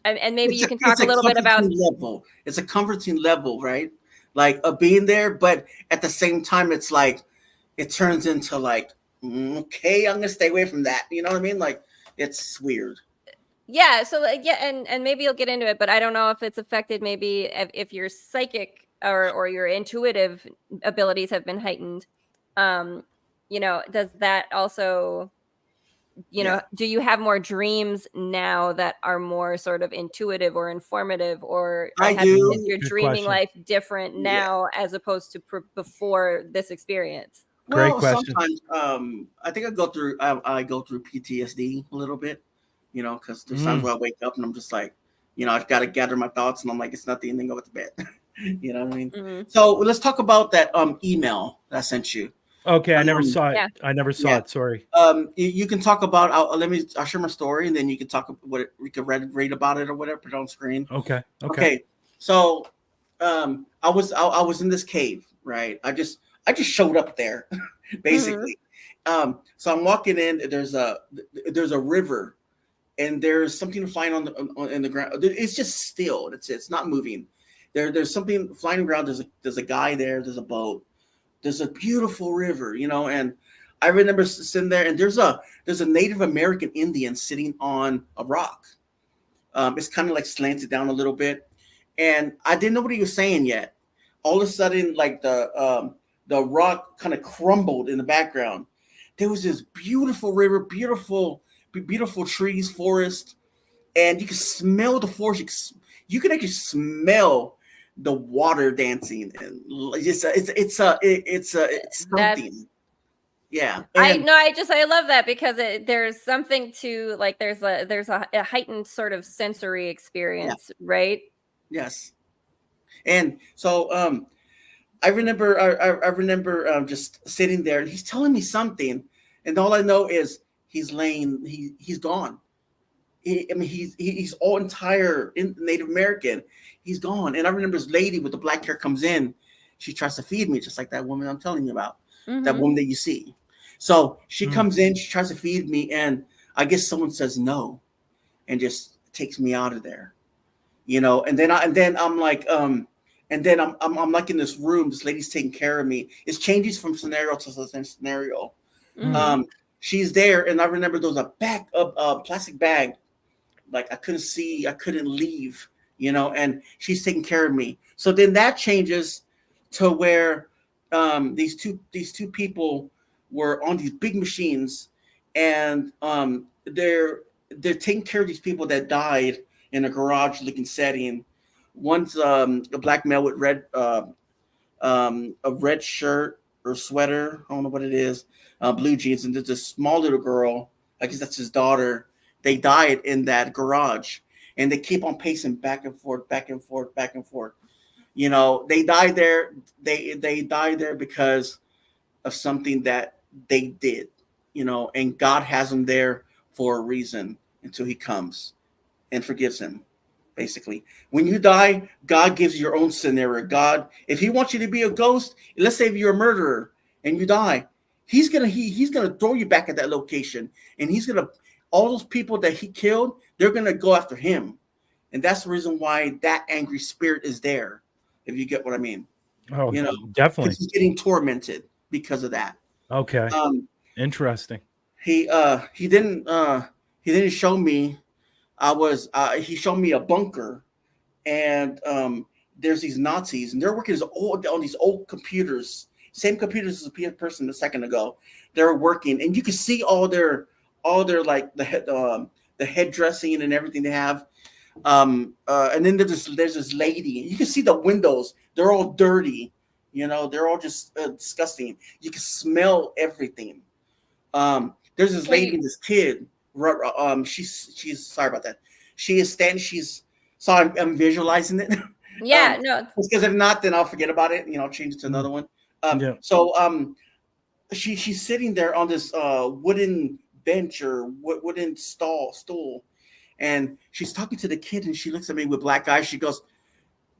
and maybe you can talk a little bit about level. It's a comforting level, right? Like being there, but at the same time, it's like it turns into like, okay, I'm gonna stay away from that. You know what I mean? Like it's weird. Yeah. So like, and maybe you'll get into it, but I don't know if it's affected. Maybe if your psychic or your intuitive abilities have been heightened. You know, does that also? You know, do you have more dreams now that are more sort of intuitive or informative, or is your dreaming life different now as opposed to before this experience? Well, sometimes I think I go through PTSD a little bit, you know, because there's times where I wake up and I'm just like, you know, I've got to gather my thoughts and I'm like, it's nothing, then go to bed. You know what I mean? So let's talk about that email that I sent you. Okay, I never saw it. I never saw it. Sorry. You can talk about. I'll share my story, and then you can talk about we can read about it or whatever. Put it on screen. Okay. So, I was in this cave, right? I just showed up there, basically. So I'm walking in. There's a river, and there's something flying on the ground. It's just still. It's not moving. There's something flying on the ground. There's a guy there. There's a boat. There's a beautiful river, you know, and I remember sitting there, and there's a Native American Indian sitting on a rock. It's kind of like slanted down a little bit, and I didn't know what he was saying yet. All of a sudden, like the rock kind of crumbled in the background. There was this beautiful river, beautiful trees, forest, and you could smell the forest. You could actually smell the water dancing, and it's something. Yeah, and I love that because there's something to like. There's a heightened sort of sensory experience, right? Yes, and so I remember just sitting there, and he's telling me something, and all I know is he's gone. He's all entire Native American. He's gone. And I remember this lady with the black hair comes in. She tries to feed me, just like that woman I'm telling you about, that woman that you see. So she comes in, she tries to feed me, and I guess someone says no, and just takes me out of there, you know. And then I'm like, I'm like in this room. This lady's taking care of me. It changes from scenario to scenario. She's there, and I remember there was a plastic bag. Like I couldn't leave, you know, and she's taking care of me. So then that changes to where these two people were on these big machines, and they're taking care of these people that died in a garage looking setting. One's a black male with a red shirt or sweater, I don't know what it is, blue jeans, and there's a small little girl, I guess that's his daughter. They died in that garage, and they keep on pacing back and forth, back and forth, back and forth. You know, they died there. They died there because of something that they did, you know, and God has them there for a reason until he comes and forgives him. Basically, when you die, God gives you your own scenario. God, if he wants you to be a ghost, let's say if you're a murderer, and you die, he's gonna throw you back at that location, and all those people that he killed, they're gonna go after him, and that's the reason why that angry spirit is there. If you get what I mean. Oh, You know, definitely. he's getting tormented because of that. Okay. Interesting. He didn't show me. He showed me a bunker, and there's these Nazis, and they're working on these old computers, same computers as the person a second ago. They're working, and you can see all their like the head dressing and everything they have. And then there's this lady. You can see the windows; they're all dirty. You know, they're all just disgusting. You can smell everything. There's this lady and this kid. She's sorry about that. She is standing. So I'm visualizing it. Yeah, no. Because if not, then I'll forget about it. You know, I'll change it to another one. So she's sitting there on this wooden bench or wooden stool, and she's talking to the kid, and she looks at me with black eyes. She goes,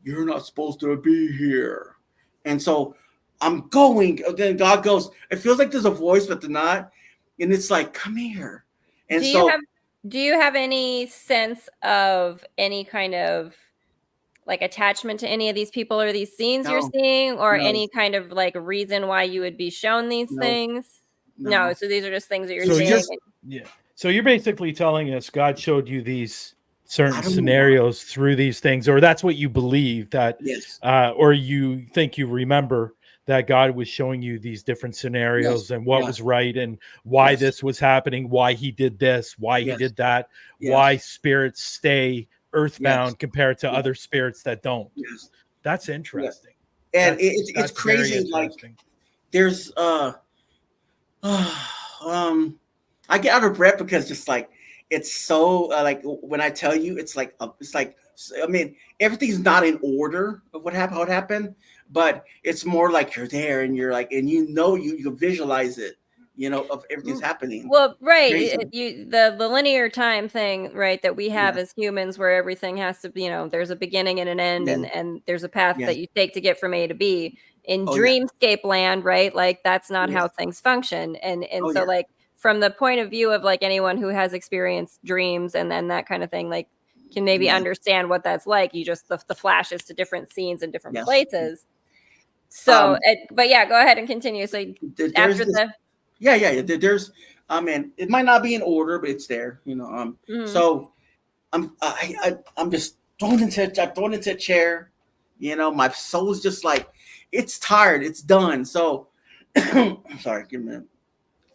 "You're not supposed to be here." And so I'm going. Then God goes, it feels like there's a voice, but they're not. And it's like, come here. And do you have any sense of any kind of like attachment to any of these people or these scenes you're seeing, or any kind of like reason why you would be shown these things? No. So these are just things that you're seeing. So you're basically telling us God showed you these certain scenarios through these things, or that's what you believe that, or you think you remember that God was showing you these different scenarios and what was right and why this was happening, why he did this, why he did that, why spirits stay earthbound compared to other spirits that don't. That's interesting. And it's crazy. Like there's I get out of breath because just like it's so like when I tell you, it's like I mean, everything's not in order of how it happened, but it's more like you're there and you're like, and you can visualize it, you know, of everything's happening. Well, right. The linear time thing, right, that we have as humans, where everything has to be, you know, there's a beginning and an end, and there's a path that you take to get from A to B. In dreamscape land, right, like that's not how things function. And so like from the point of view of like anyone who has experienced dreams and then that kind of thing, like can maybe understand what that's like. You just the flashes to different scenes in different places. So, but yeah, go ahead and continue. So after there's, I mean, it might not be in order, but it's there, you know. So I'm just thrown into a chair, you know. My soul's just like, it's tired, it's done. So, sorry, give me a minute.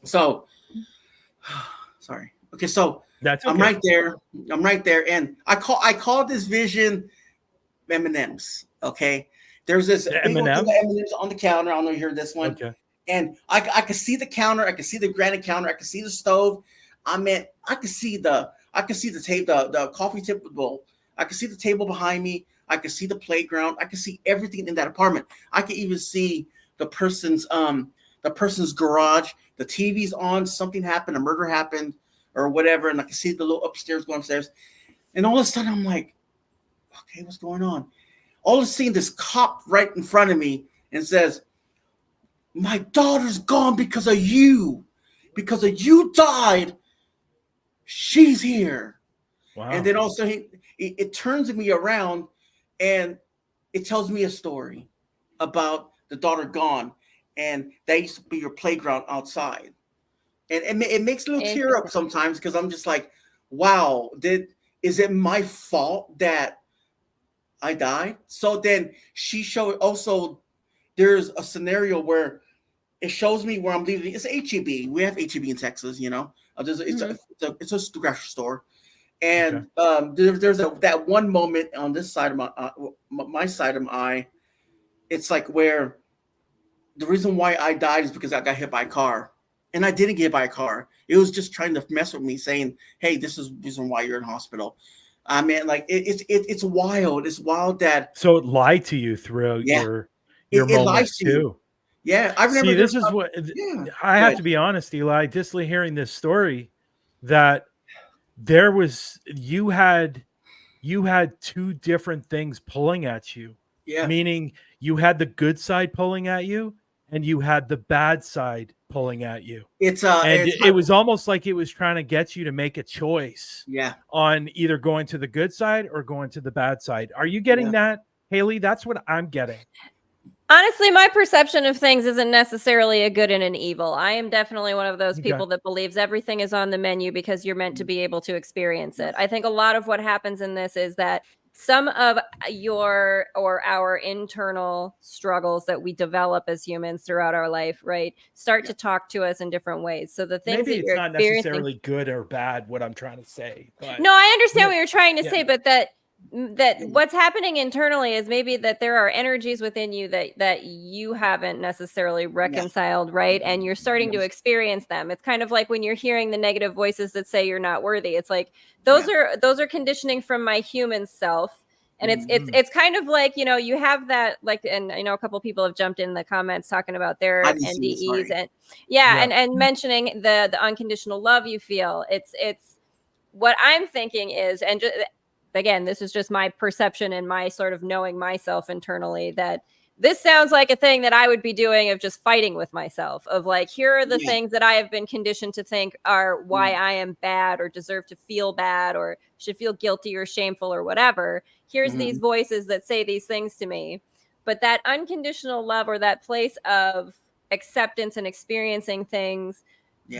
So, sorry. Okay, so that's okay. I'm right there, and I call this vision M&Ms. Okay, there's this M&Ms on the counter. I don't know if you heard this one. Okay. And I could see the counter, I could see the granite counter, I could see the stove. I could see the table, the coffee table. I could see the table behind me. I could see the playground. I could see everything in that apartment. I could even see the person's garage. The TV's on. Something happened. A murder happened, or whatever. And I could see the little upstairs going upstairs. And all of a sudden, I'm like, okay, what's going on? All of a sudden, this cop right in front of me and says, "My daughter's gone because of you. Because of you died. She's here." Wow. And then also it turns me around and it tells me a story about the daughter gone, and that used to be your playground outside. And it makes a little tear up sometimes because I'm just like, wow, is it my fault that I died? So then she showed also there's a scenario where it shows me where I'm leaving. It's HEB. We have HEB in Texas, you know. It's a grocery store. And there's that one moment on this side of my side of my eye. It's like where the reason why I died is because I got hit by a car, and I didn't get hit by a car. It was just trying to mess with me, saying, "Hey, this is the reason why you're in hospital." I mean, like it's wild. It's wild that so it lied to you throughout your moments too. Yeah, I remember. See, this is what I have to be honest, Eli. Just hearing this story, that there was you had two different things pulling at you. Yeah, meaning you had the good side pulling at you, and you had the bad side pulling at you. It's And it's it was almost like it was trying to get you to make a choice yeah. on either going to the good side or going to the bad side. Are you getting that, Haleigh? That's what I'm getting. Honestly, my perception of things isn't necessarily a good and an evil. I am definitely one of those people that believes everything is on the menu because you're meant to be able to experience it. I think a lot of what happens in this is that some of your or our internal struggles that we develop as humans throughout our life, right, start to talk to us in different ways. So the things Maybe that it's you're not experiencing, necessarily good or bad, what I'm trying to say. But no, I understand what you're trying to Yeah. say, but that what's happening internally is maybe that there are energies within you that you haven't necessarily reconciled, right? And you're starting to experience them. It's kind of like when you're hearing the negative voices that say you're not worthy. It's like those are conditioning from my human self. And it's kind of like, you know, you have that, like, and I know a couple of people have jumped in the comments talking about their NDEs and and mentioning the unconditional love you feel. It's what I'm thinking is, and just, again, this is just my perception and my sort of knowing myself internally, that this sounds like a thing that I would be doing of just fighting with myself of like, here are the things that I have been conditioned to think are why I am bad or deserve to feel bad or should feel guilty or shameful or whatever. Here's these voices that say these things to me. But that unconditional love or that place of acceptance and experiencing things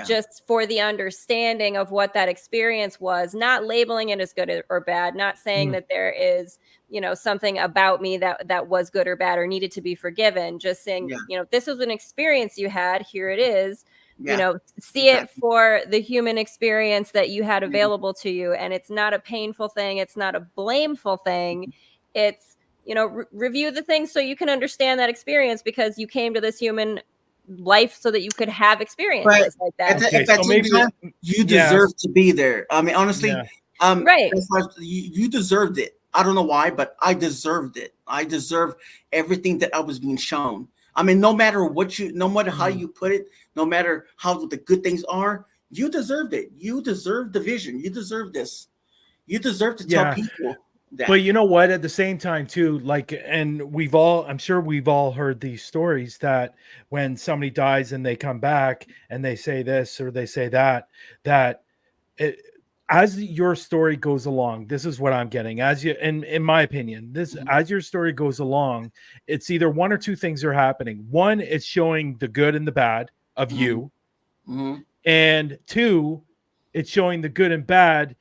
just for the understanding of what that experience was, not labeling it as good or bad, not saying that there is, you know, something about me that was good or bad or needed to be forgiven, just saying, you know, this was an experience you had, here it is, you know, see it for the human experience that you had available to you. And it's not a painful thing. It's not a blameful thing. It's, you know, review the things so you can understand that experience because you came to this human life so that you could have experiences like that. At that same time, you deserve to be there. I mean, honestly, right. You deserved it. I don't know why, but I deserved it. I deserve everything that I was being shown. I mean, no matter how you put it, no matter how the good things are, you deserved it. You deserve the vision. You deserve this. You deserve to tell people that. But you know what? At the same time, too, like, and I'm sure we've all heard these stories that when somebody dies and they come back and they say this or they say that as your story goes along, this is what I'm getting. In my opinion, as your story goes along, it's either one or two things are happening. One, it's showing the good and the bad of you, and two, it's showing the good and bad.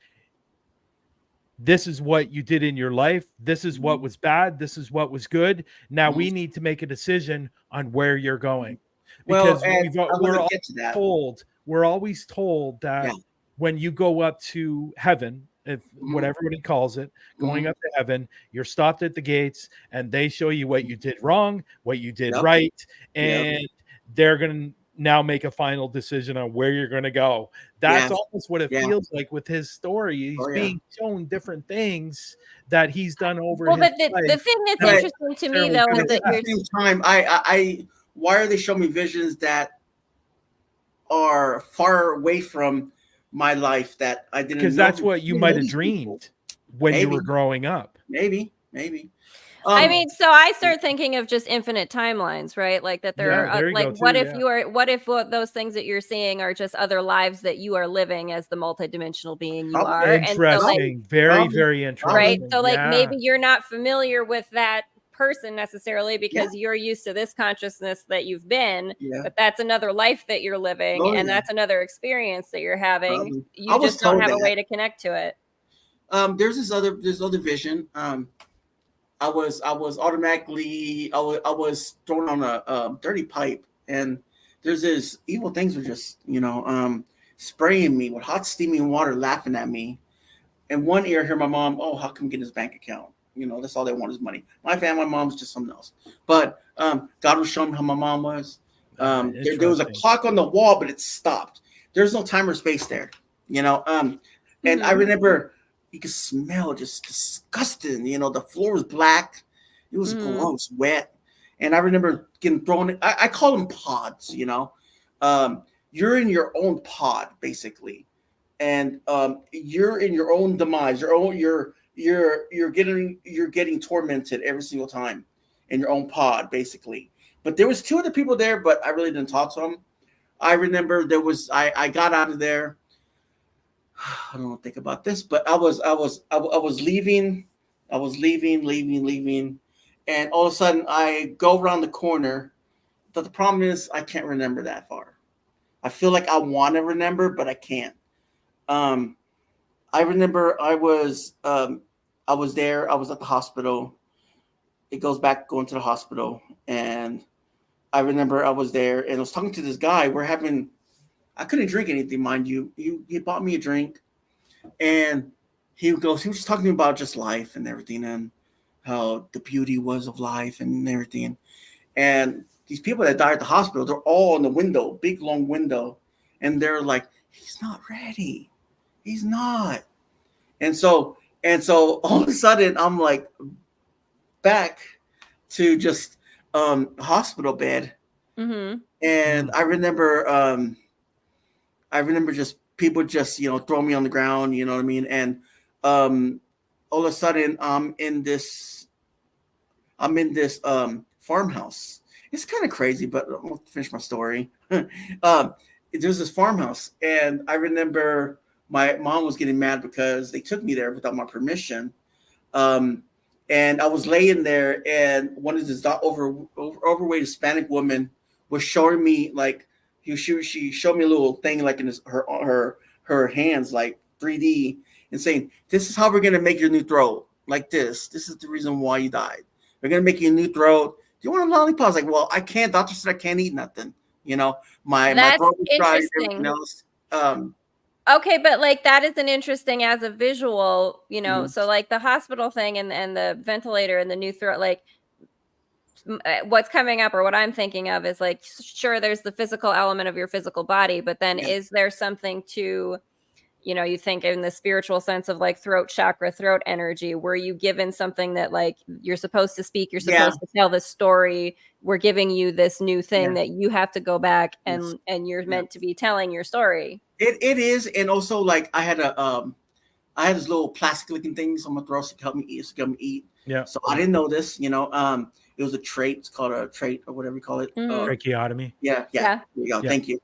This is what you did in your life. This is what was bad. This is what was good. Now we need to make a decision on where you're going. Because we're always told that when you go up to heaven, if what everybody calls it, going up to heaven, you're stopped at the gates and they show you what you did wrong, what you did right, and they're going to now make a final decision on where you're going to go. That's almost what it feels like with his story. He's being shown different things that he's done over his life. The thing that's interesting to me, though, is that at the same time, I why are they showing me visions that are far away from my life that I didn't know? Because that's what you might have dreamed when you were growing up. Maybe. I mean, so I start thinking of just infinite timelines, right? Like that there are like, what if those things that you're seeing are just other lives that you are living as the multidimensional being you are? Interesting. And so, very interesting. Right. So like maybe you're not familiar with that person necessarily because you're used to this consciousness that you've been, but that's another life that you're living and that's another experience that you're having. You just don't have a way to connect to it. There's this other vision. I was thrown on a dirty pipe, and there's this evil things were just spraying me with hot steaming water, laughing at me. And one ear, I hear my mom, "Oh, how come we get his bank account? You know, that's all they want is money." My family, my mom's just something else. But God was showing me how my mom was. There was a clock on the wall, but it stopped. There's no time or space there, And I remember. You could smell just disgusting. The floor was black. It was gross, wet. And I remember getting thrown in. I call them pods, You're in your own pod, basically. And you're in your own demise. You're getting tormented every single time in your own pod, basically. But there was 2 other people there, but I really didn't talk to them. I remember I got out of there. I don't want to think about this, but I was leaving. I was leaving. And all of a sudden I go around the corner. But the problem is I can't remember that far. I feel like I want to remember, but I can't. I remember I was there. I was at the hospital. It goes back going to the hospital. And I remember I was there and I was talking to this guy. I couldn't drink anything, mind you. He bought me a drink. And he was just talking to me about just life and everything and how the beauty was of life and everything. And these people that died at the hospital, they're all in the window, big long window. And they're like, he's not ready. He's not. And so all of a sudden I'm like back to just hospital bed. Mm-hmm. And I remember just people just, throw me on the ground, you know what I mean? And all of a sudden I'm in this farmhouse. It's kind of crazy, but I'll finish my story. There's this farmhouse, and I remember my mom was getting mad because they took me there without my permission. And I was laying there, and one of this overweight Hispanic woman was showing me like she showed me a little thing like in her hands like 3D and saying, "This is how we're gonna make your new throat like this. This is the reason why you died. We're gonna make you a new throat. Do you want a lollipop?" I was like, "Well, I can't. Doctor said I can't eat nothing. My throat is dry and everything else." Okay, but like that is an interesting as a visual, Mhm. So like the hospital thing and the ventilator and the new throat, like what's coming up or what I'm thinking of is like, sure, there's the physical element of your physical body, but then is there something to, you think in the spiritual sense of like throat chakra, throat energy, were you given something that like you're supposed to speak, you're supposed to tell this story, we're giving you this new thing that you have to go back and you're meant to be telling your story. It is, and also like I had this little plastic looking thing on my throat to help me eat. Yeah. So I didn't know this, it was a trait. It's called a trait or whatever you call it. Tracheotomy. Yeah. There you go. Yeah. Thank you.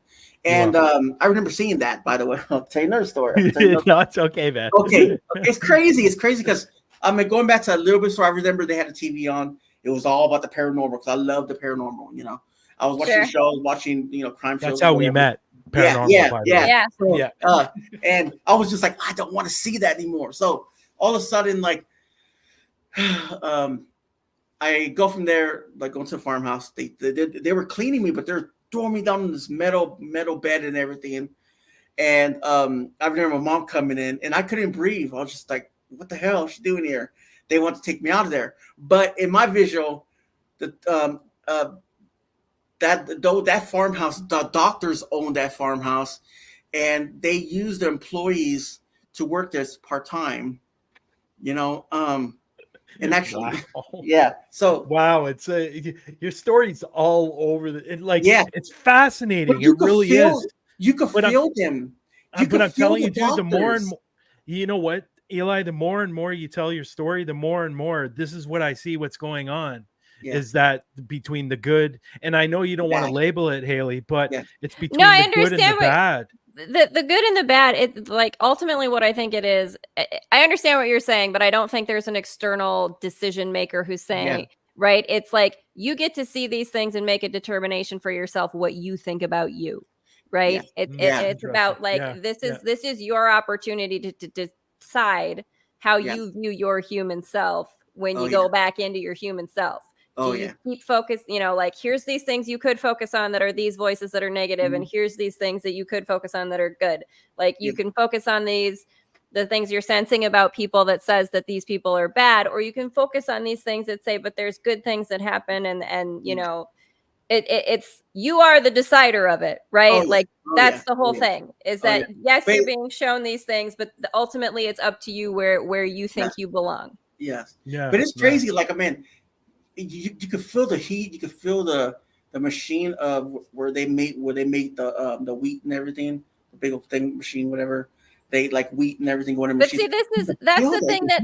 And I remember seeing that, by the way. I'll tell you another story. No, it's okay, man. Okay. It's crazy. It's crazy because going back to a little bit. So I remember they had a TV on. It was all about the paranormal because I love the paranormal. I was watching shows, watching crime shows. That's how we met. Paranormal. Yeah. And I was just like, I don't want to see that anymore. So all of a sudden, like, I go from there, like going to the farmhouse. They were cleaning me, but they're throwing me down in this metal bed and everything. And I remember my mom coming in, and I couldn't breathe. I was just like, "What the hell is she doing here?" They want to take me out of there. But in my visual, that farmhouse, the doctors own that farmhouse, and they use their employees to work there part-time. And actually, So wow, it's your story's all over it's fascinating. It really is. You can feel them. But I'm telling you, dude, the more and more, you know what, Eli, the more and more you tell your story, the more and more this is what I see what's going on. Is that between the good, and I know you don't want to label it, Haleigh, but it's between the good and the bad. The good and the bad, it like ultimately what I think it is. I understand what you're saying, but I don't think there's an external decision maker who's saying, right? It's like you get to see these things and make a determination for yourself what you think about you, right? It's about like this is your opportunity to decide how you view your human self when you go back into your human self. Keep focus, like here's these things you could focus on that are these voices that are negative, and here's these things that you could focus on that are good. Like you can focus on the things you're sensing about people that says that these people are bad, or you can focus on these things that say, but there's good things that happen, and it's you are the decider of it, right? That's the whole thing is that you're being shown these things, but ultimately it's up to you where you think you belong. But it's crazy. Like, you could feel the heat. You could feel the machine of where they make the wheat and everything. The big thing machine, whatever they like wheat and everything going in. But see, that's the thing that.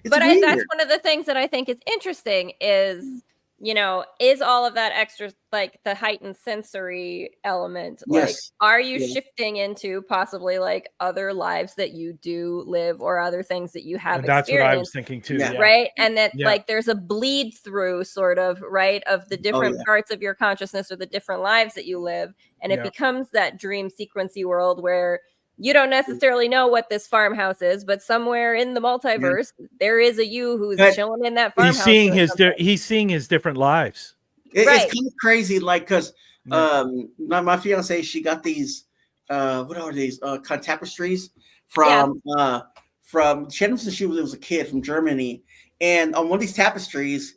But that's one of the things that I think is interesting is you know, is all of that extra, like the heightened sensory element, like, Yes. are you Yeah. shifting into possibly like other lives that you do live or other things that you have And that's what I was experienced? thinking too. Yeah. Yeah. Right. And that Yeah. like there's a bleed through sort of, right, of the different yeah. parts of your consciousness or the different lives that you live. And it Yeah. becomes that dream sequency world where you don't necessarily know what this farmhouse is, but somewhere in the multiverse, there is a you who's But chilling in that He's farmhouse. seeing doing his something. he's seeing his different lives. Right. It's kind of crazy, like, because Yeah. my fiance, she got these what are these kind of tapestries from she had them since she was a kid from Germany, and on one of these tapestries,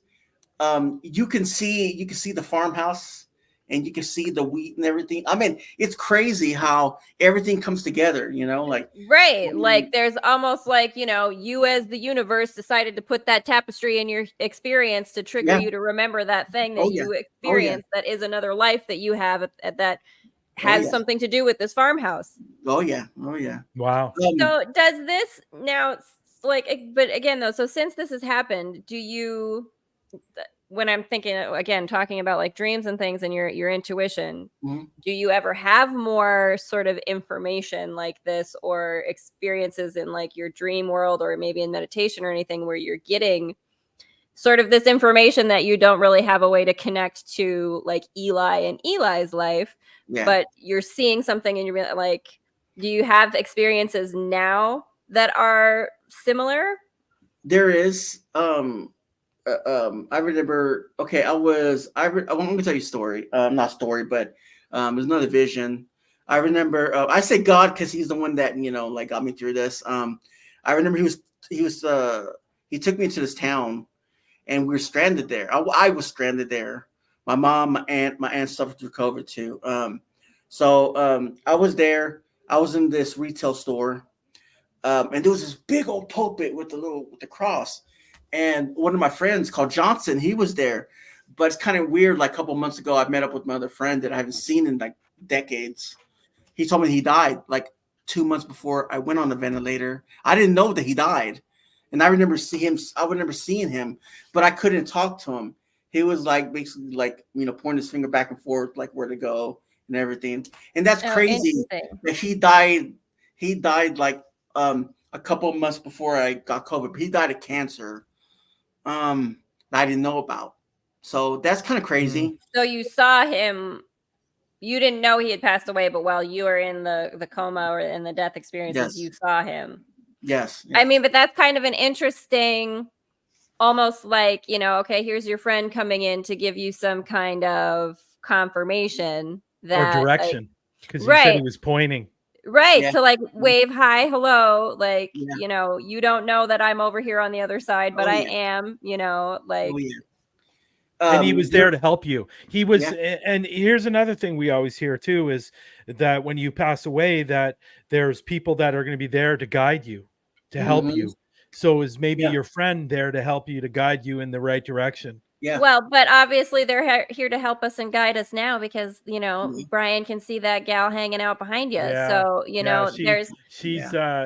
you can see the farmhouse and you can see the wheat and everything. I mean, it's crazy how everything comes together, you know, like Right. Like there's almost like, you know, you as the universe decided to put that tapestry in your experience to trigger you to remember that thing that Oh, yeah. you experienced that is another life that you have that has yeah. something to do with this farmhouse. Oh yeah. Oh yeah. Wow. So does this now, like, but again though, so since this has happened, do you, when I'm thinking again, talking about like dreams and things and your intuition, Mhm. do you ever have more sort of information like this or experiences in like your dream world or maybe in meditation or anything where you're getting sort of this information that you don't really have a way to connect to, like Eli and Eli's life, Yeah. but you're seeing something and you're like, do you have experiences now that are similar? There is I remember. Okay, I want me to tell you a story. Not story, but there's another vision. I remember. I say God because He's the one that like got me through this. I remember he took me to this town, and we were stranded there. I was stranded there. My mom, my aunt suffered through COVID too. So I was there. I was in this retail store, and there was this big old pulpit with the cross. And one of my friends called Johnson, he was there. But it's kind of weird. Like a couple months ago, I met up with my other friend that I haven't seen in like decades. He told me he died like 2 months before I went on the ventilator. I didn't know that he died. And I remember seeing him, but I couldn't talk to him. He was like basically like, pointing his finger back and forth, like where to go and everything. And that's crazy that he died. He died like a couple of months before I got COVID, but he died of cancer. That I didn't know about. So that's kind of crazy. So you saw him, you didn't know he had passed away, but while you were in the coma or in the death experiences, you saw him. Yes. I mean, but that's kind of an interesting, almost like, okay, here's your friend coming in to give you some kind of confirmation that or direction, because like, he said he was pointing. Right. Yeah. To like wave hi, hello. Like, Yeah. you don't know that I'm over here on the other side, but I am, like. Oh, yeah. And he was there to help you. He was, Yeah. and here's another thing we always hear too, is that when you pass away, that there's people that are going to be there to guide you, to help you. So is maybe your friend there to help you, to guide you in the right direction. Yeah. Well, but obviously they're here to help us and guide us now because, Brian can see that gal hanging out behind you. Yeah. So,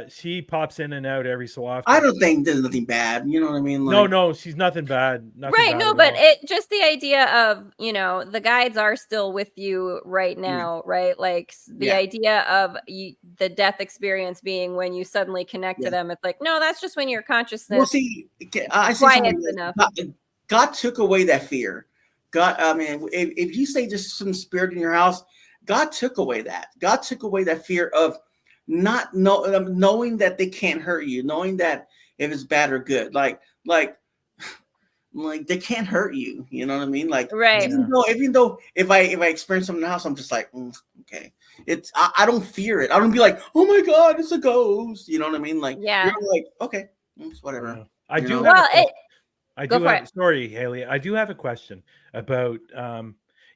she pops in and out every so often. I don't think there's nothing bad. You know what I mean? Like, no, she's nothing bad. Right. No, but it just the idea of, the guides are still with you right now, right? Like the idea of the death experience being when you suddenly connect to them. It's like, no, that's just when your consciousness quiets enough. God took away that fear. God, I mean, if you say there's some spirit in your house, God took away that. God took away that fear of not knowing that they can't hurt you, knowing that if it's bad or good, like they can't hurt you. You know what I mean? Like, right. Even though if I experience something in the house, I'm just like, okay. I don't fear it. I don't be like, oh my God, it's a ghost. You know what I mean? Like, you're like, okay, it's whatever. I do. Sorry, Haleigh. I do have a question about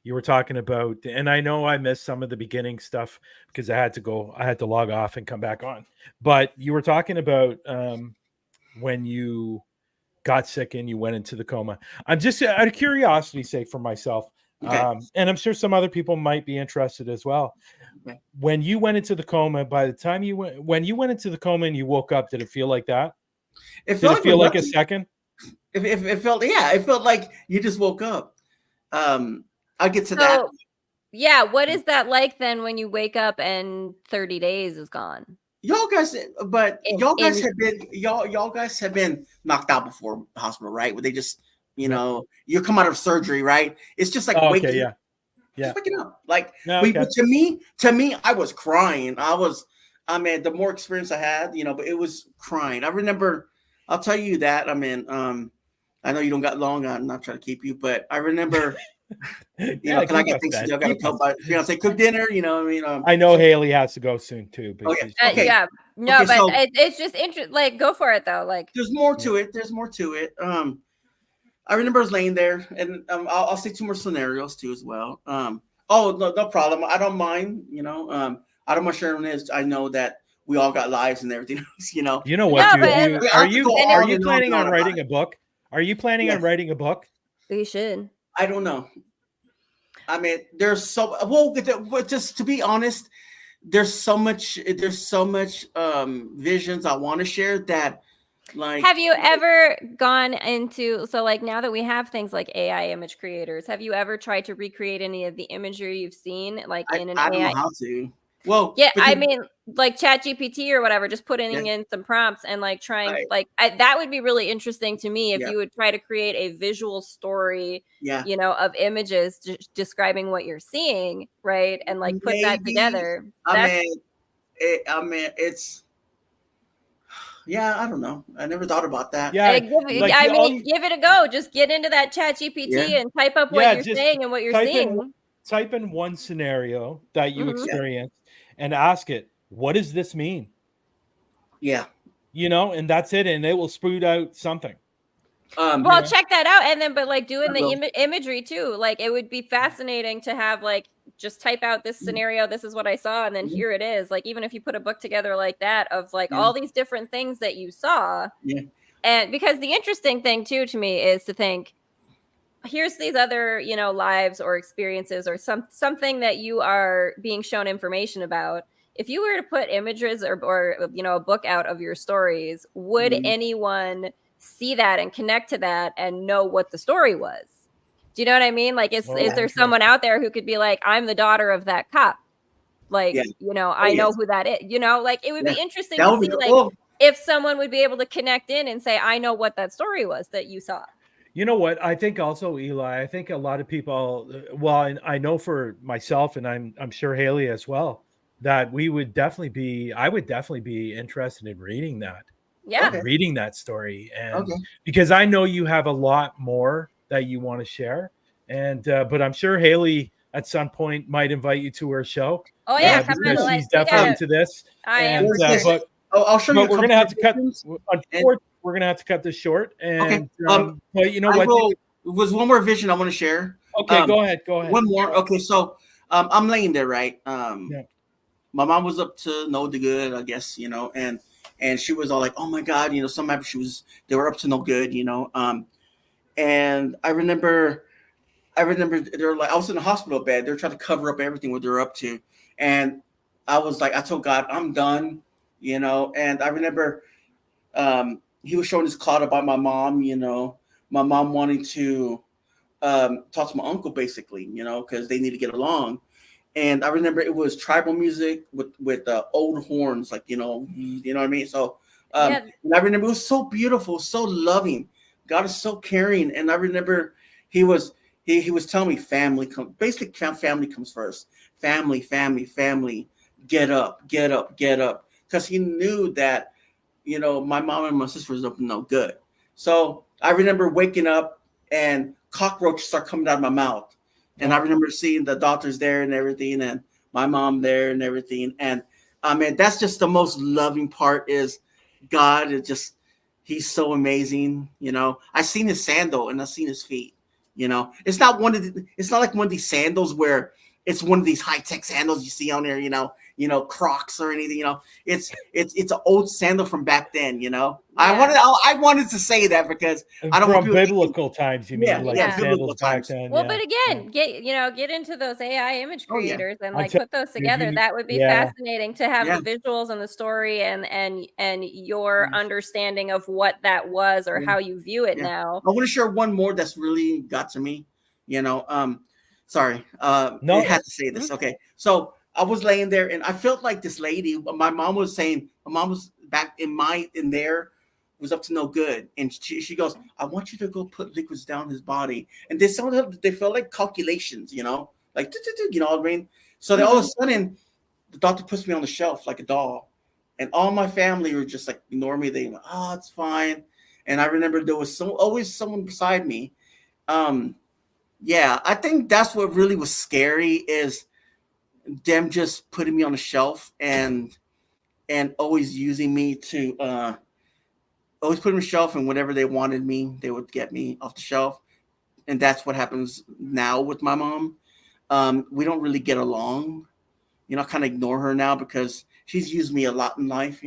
you were talking about, and I know I missed some of the beginning stuff because I had to log off and come back on. But you were talking about when you got sick and you went into the coma. I'm just out of curiosity's sake for myself, and I'm sure some other people might be interested as well. Okay. When you went into the coma, by the time when you went into the coma and you woke up, did it feel like that? Did it feel like a second? it felt like you just woke up. I'll get to that. Yeah, what is that like then when you wake up and 30 days is gone? Y'all guys have been knocked out before the hospital, right? Where they just, you come out of surgery, right? It's just like waking up. Just waking up. Like but to me, I was crying. The more experience I had, but it was crying. I remember, I'll tell you that. I know you don't got long. I'm not trying to keep you, but I remember, I got things I got to tell about. Say cook dinner. I know Haleigh has to go soon too. Okay. Yeah. No, okay, but so, it's just interesting. Like, go for it though. Like, there's more to it. There's more to it. I remember I was laying there, and I'll say 2 more scenarios too as well. No problem. I don't mind. I don't mind sharing this. I know that we all got lives and everything else. You know what? No, are you planning on writing a book? Are you planning on writing a book? You should. I don't know. There's just to be honest, there's so much visions I want to share that. Like, have you ever gone into, so like now that we have things like AI image creators, have you ever tried to recreate any of the imagery you've seen in an AI? I don't know how to. Well, yeah, like ChatGPT or whatever, just putting in some prompts and like trying, that would be really interesting to me if you would try to create a visual story, of images describing what you're seeing, right? And like put that together. It's. Yeah, I don't know. I never thought about that. Yeah, give it a go. Just get into that ChatGPT and type up what you're saying and what you're seeing. Type in one scenario that you experienced and ask it, what does this mean? Yeah. And that's it. And it will spout out something. Check that out. And then, but like doing the imagery too, like it would be fascinating to have like, just type out this scenario. This is what I saw. And then here it is. Like, even if you put a book together like that of like all these different things that you saw. Yeah. And because the interesting thing too, to me is to think, here's these other, lives or experiences or something that you are being shown information about. If you were to put images or a book out of your stories, would anyone see that and connect to that and know what the story was? Do you know what I mean? Like, is there someone out there who could be like, I'm the daughter of that cop? Like, I know who that is. Like it would be interesting to see if someone would be able to connect in and say, I know what that story was that you saw. You know what? I think also, Eli, I think a lot of people, I know for myself, and I'm sure Haleigh as well, that I would definitely be interested in reading that. Yeah. Reading that story. And because I know you have a lot more that you want to share. And, but I'm sure Haleigh at some point might invite you to her show. Oh yeah. Come on, she's definitely into this. I am. But I'll show you. We're going to have to cut. We're going to have to cut this short. And, but you know what? Was one more vision I want to share. Okay. Go ahead. One more. Okay. So, I'm laying there, right? My mom was up to no good, I guess, and she was all like, oh my God, somehow they were up to no good, and I remember they're like, I was in the hospital bed. They're trying to cover up everything what they're up to. And I was like, I told God, I'm done, and I remember he was showing this cloud about my mom, my mom wanting to talk to my uncle basically, because they need to get along. And I remember it was tribal music with old horns, like, you know what I mean? So and I remember it was so beautiful, so loving. God is so caring. And I remember he was telling me family comes first. Family, get up. Because he knew that, my mom and my sister was up to no good. So I remember waking up and cockroaches start coming out of my mouth. And I remember seeing the doctors there and everything, and my mom there and everything. And that's just the most loving part is God is just, he's so amazing. I seen his sandal and I seen his feet. It's not like one of these sandals where it's one of these high-tech sandals you see on there, Crocs or anything. It's an old sandal from back then. I wanted to say that because I don't want from people biblical times. You mean like the sandals back then? Well, but again, get into those AI image creators and like put those together. That would be fascinating to have the visuals and the story and your understanding of what that was or how you view it now. I want to share one more that's really got to me. Sorry. No, I had to say this. Okay, so I was laying there and I felt like this lady. My mom was back in there. Was up to no good, and she goes, "I want you to go put liquids down his body." And they felt like calculations, like what I mean. So then all of a sudden, the doctor puts me on the shelf like a doll, and all my family were just like ignore me. They went, "Oh, it's fine." And I remember there was always someone beside me. I think that's what really was scary is them just putting me on the shelf and always using me to. Always put them on the shelf, and whenever they wanted me, they would get me off the shelf. And that's what happens now with my mom. We don't really get along. I kind of ignore her now because she's used me a lot in life,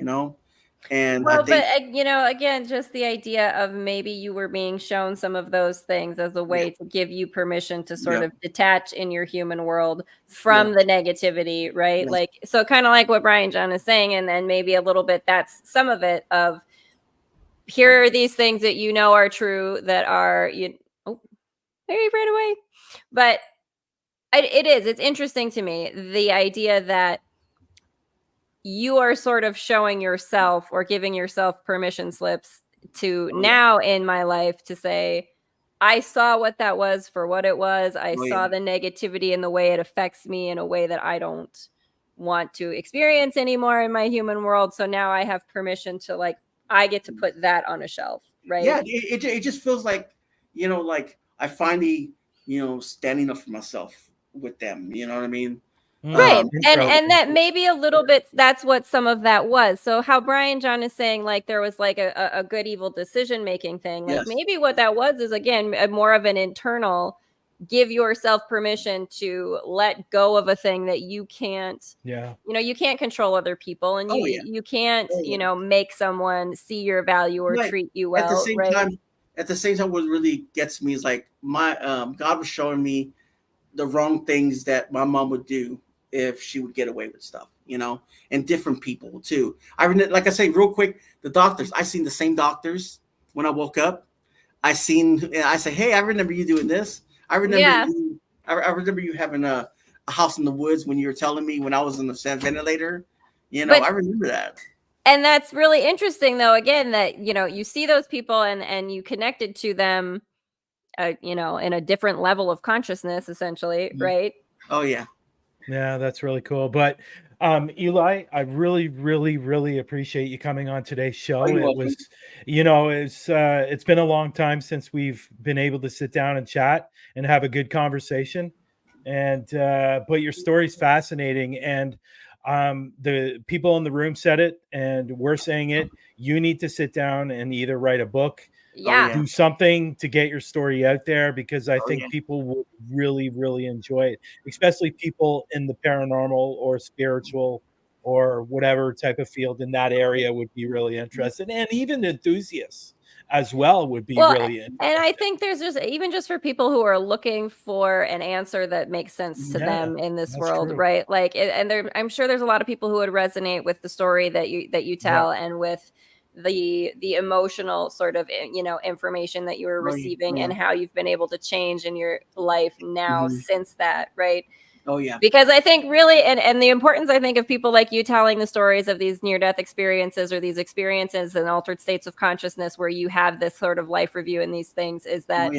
And again, just the idea of maybe you were being shown some of those things as a way to give you permission to sort of detach in your human world from the negativity, right? Yes. Like, so kind of like what Bryan-jon is saying, and then maybe a little bit, that's some of it of, here are these things that are true that are there he ran away. But it's interesting to me, the idea that you are sort of showing yourself or giving yourself permission slips to now in my life to say, I saw what that was for what it was. I saw the negativity and the way it affects me in a way that I don't want to experience anymore in my human world. So now I have permission to I get to put that on a shelf, right? Yeah, it just feels like, like I finally, standing up for myself with them. You know what I mean? Right. And that maybe a little bit, that's what some of that was. So how Bryan-jon is saying, like, there was like a good, evil decision-making thing. Like maybe what that was is, again, more of an internal, give yourself permission to let go of a thing that you can't, you can't control other people, and you can't, make someone see your value or treat you well. At the same time, what really gets me is like my God was showing me the wrong things that my mom would do if she would get away with stuff, and different people too. Like I say, real quick, the doctors. I seen the same doctors when I woke up. I say, hey, I remember you doing this. I remember I remember you having a house in the woods when you were telling me when I was in the ventilator. I remember that. And that's really interesting, though, again, that, you see those people and you connected to them, in a different level of consciousness, essentially, right? Oh, yeah. Yeah, that's really cool. But Eli, I really, really, really appreciate you coming on today's show. It's been a long time since we've been able to sit down and chat and have a good conversation. And but your story's fascinating, and the people in the room said it, and we're saying it. You need to sit down and either write a book, do something to get your story out there, because I think people will really, really enjoy it, especially people in the paranormal or spiritual or whatever type of field in that area would be really interested, and even enthusiasts as well would be really interested. And I think there's just for people who are looking for an answer that makes sense to them in this world, right? Like, I'm sure there's a lot of people who would resonate with the story that you tell, and with the emotional sort of information that you were receiving, and how you've been able to change in your life now since that, right? Oh yeah. Because I think really, and the importance, I think, of people like you telling the stories of these near-death experiences or these experiences in altered states of consciousness where you have this sort of life review and these things, is that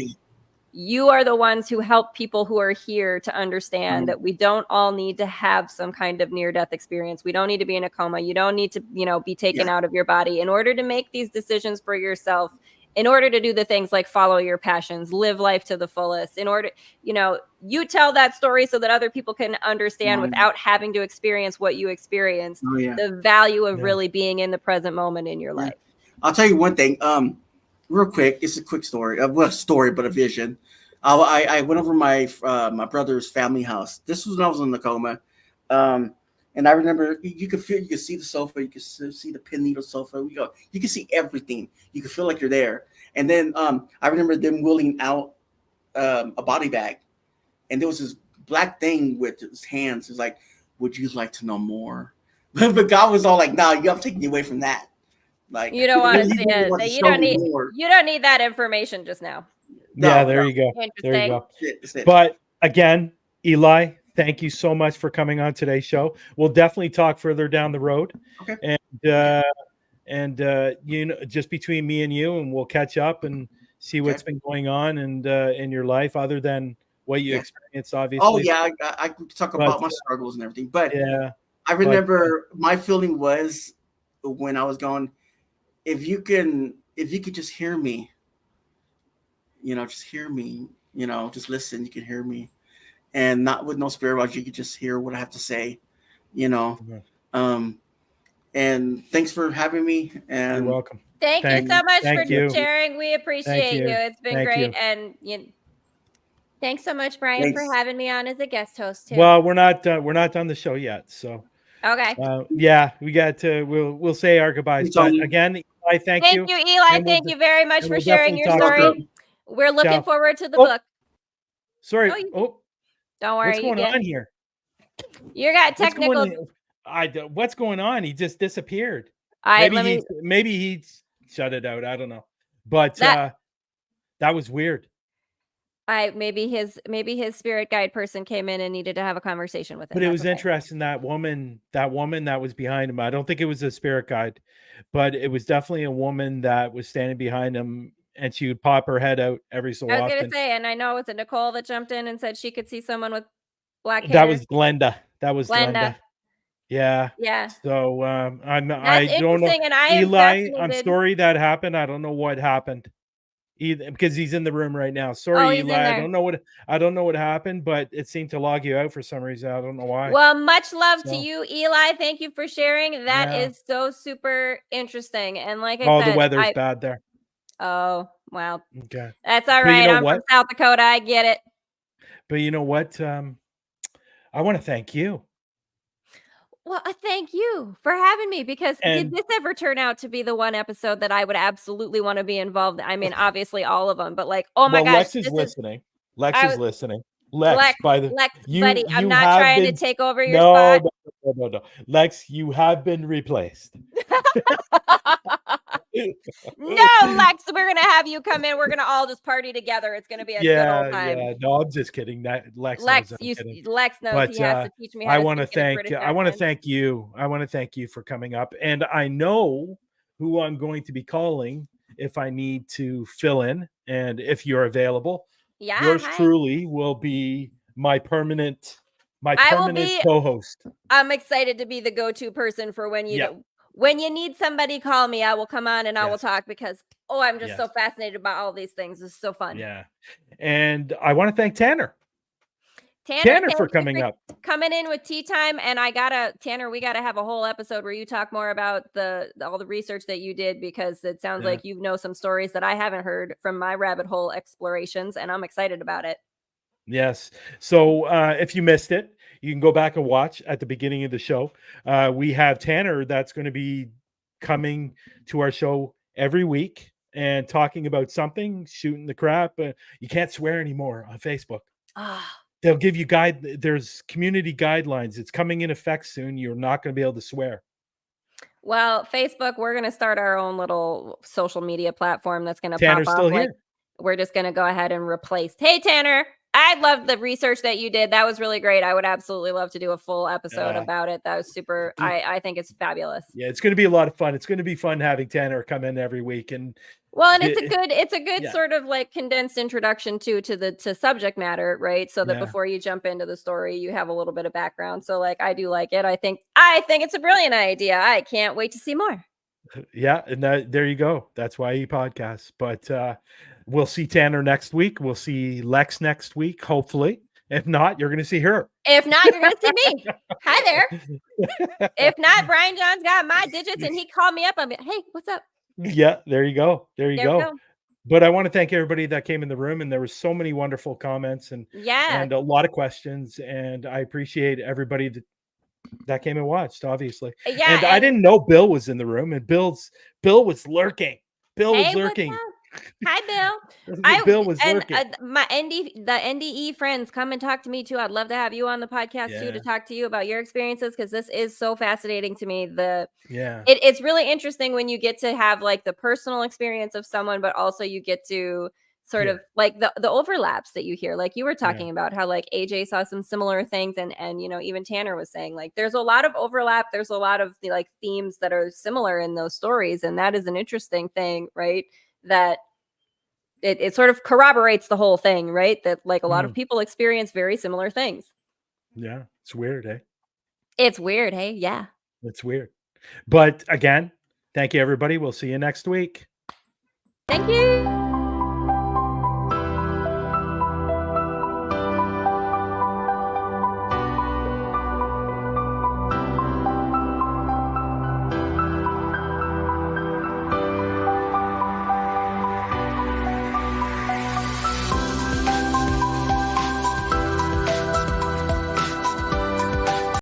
you are the ones who help people who are here to understand that we don't all need to have some kind of near-death experience. We don't need to be in a coma. You don't need to, be taken out of your body in order to make these decisions for yourself, in order to do the things like follow your passions, live life to the fullest, in order, you tell that story so that other people can understand without having to experience what you experienced, the value of really being in the present moment in your life. I'll tell you one thing, real quick. It's a quick story, well, a story, but a vision. I went over my brother's family house. This was when I was in the coma. And And I remember you could see the sofa, you could see the pin needle sofa. You could see everything. You could feel like you're there. And then I remember them wheeling out a body bag, and there was this black thing with his hands. It's like, would you like to know more? But God was all like, no, I'm taking you away from that. Like, you don't want to see really it. wants to You show don't me need. more. You don't need that information just now. Yeah, No, there no. you go. There you Interesting. go. That's it. But again, Eli, thank you so much for coming on today's show. We'll definitely talk further down the road. Okay. And you know, just between me and you, and we'll catch up and see what's been going on and in your life, other than what you experienced, obviously. Oh yeah, I could talk about my struggles and everything. But yeah, I remember my feeling was when I was going, if you could just hear me, just hear me, just listen, you can hear me, and not with no spirit words, you could just hear what I have to say, and thanks for having me. And you're welcome. Thank you so much for you. sharing. We appreciate you. It's been great. You. And thanks so much, Bryan, for having me on as a guest host too. Well, we're not done the show yet, so okay. Yeah, we got to. We'll say our goodbyes. But again, Eli, thank you. Thank you, Eli. Thank you very much for sharing your story. We're looking forward to the book. Sorry. Don't worry. What's going on here? You got technical. What's going on? He just disappeared. Maybe he shut it out. I don't know. But that was weird. Maybe his spirit guide person came in and needed to have a conversation with him. But it was interesting, that woman that was behind him. I don't think it was a spirit guide, but it was definitely a woman that was standing behind him, and she would pop her head out every so often. I was gonna say, and I know it was Nicole that jumped in and said she could see someone with black hair. That was Glenda. Yeah. Yeah. So I don't know. And Eli, I'm sorry that happened. I don't know what happened. Either, because he's in the room right now. Sorry, Eli. I don't know what happened, but it seemed to log you out for some reason. I don't know why. Well, much love to you, Eli. Thank you for sharing. That is so super interesting. And like I said, the weather's bad there. Oh, wow. Okay. That's all right. I'm from South Dakota. I get it. But you know what? I want to thank you. Well, thank you for having me, because did this ever turn out to be the one episode that I would absolutely want to be involved in? I mean, obviously all of them, but like, oh my gosh. Lex is listening. Lex, Lex, buddy, I'm not trying to take over your spot. No. Lex, you have been replaced. No, Lex, we're going to have you come in. We're going to all just party together. It's going to be a good old time. Yeah, no, I'm just kidding. Lex knows he has to teach me how to I want to thank you. I want to thank you for coming up. And I know who I'm going to be calling if I need to fill in, and if you're available. Yeah, yours truly will be my permanent co-host. I'm excited to be the go-to person for when you need somebody, call me. I will come on and I will talk, because I'm just so fascinated about all these things. It's so fun. Yeah. And I want to thank Tanner for coming in with Tea Time. And Tanner, we gotta have a whole episode where you talk more about all the research that you did, because it sounds like you know some stories that I haven't heard from my rabbit hole explorations, and I'm excited about it. Yes. So if you missed it, you can go back and watch at the beginning of the show. We have Tanner that's going to be coming to our show every week and talking about something, shooting the crap. You can't swear anymore on Facebook. They'll give you there's community guidelines. It's coming in effect soon. You're not going to be able to swear. Well, Facebook, we're going to start our own little social media platform that's going to pop up. Tanner's still here. We're just going to go ahead and replace. Hey, Tanner. I love the research that you did. That was really great. I would absolutely love to do a full episode about it. That was super. I think it's fabulous. Yeah, it's going to be a lot of fun. It's going to be fun having Tanner come in every week. And it's a good sort of like condensed introduction to subject matter, right? So that before you jump into the story, you have a little bit of background. So like, I do like it. I think it's a brilliant idea. I can't wait to see more. Yeah, and there you go. That's why he podcasts. But we'll see Tanner next week. We'll see Lex next week, hopefully. If not, you're going to see her. If not, you're going to see me. Hi there. If not, Bryan-jon's got my digits, and he called me up. I'm like, hey, what's up? Yeah, there you go. There you go. But I want to thank everybody that came in the room, and there were so many wonderful comments and a lot of questions. And I appreciate everybody that came and watched, obviously. Yeah, And I didn't know Bill was in the room, and Bill was lurking. Bill was Hey, what's lurking. up? Hi, Bill. Bill was and lurking. the NDE friends, come and talk to me too. I'd love to have you on the podcast too, Yeah. to talk to you about your experiences, because this is so fascinating to me. Yeah. It's really interesting when you get to have like the personal experience of someone, but also you get to sort of like the overlaps that you hear, like you were talking about how like AJ saw some similar things, and you know, even Tanner was saying like there's a lot of overlap, there's a lot of the like themes that are similar in those stories, and that is an interesting thing, right? That it sort of corroborates the whole thing, right? That like a lot of people experience very similar things. Yeah, it's weird, eh? It's weird, hey? Yeah. It's weird. But again, thank you, everybody. We'll see you next week. Thank you.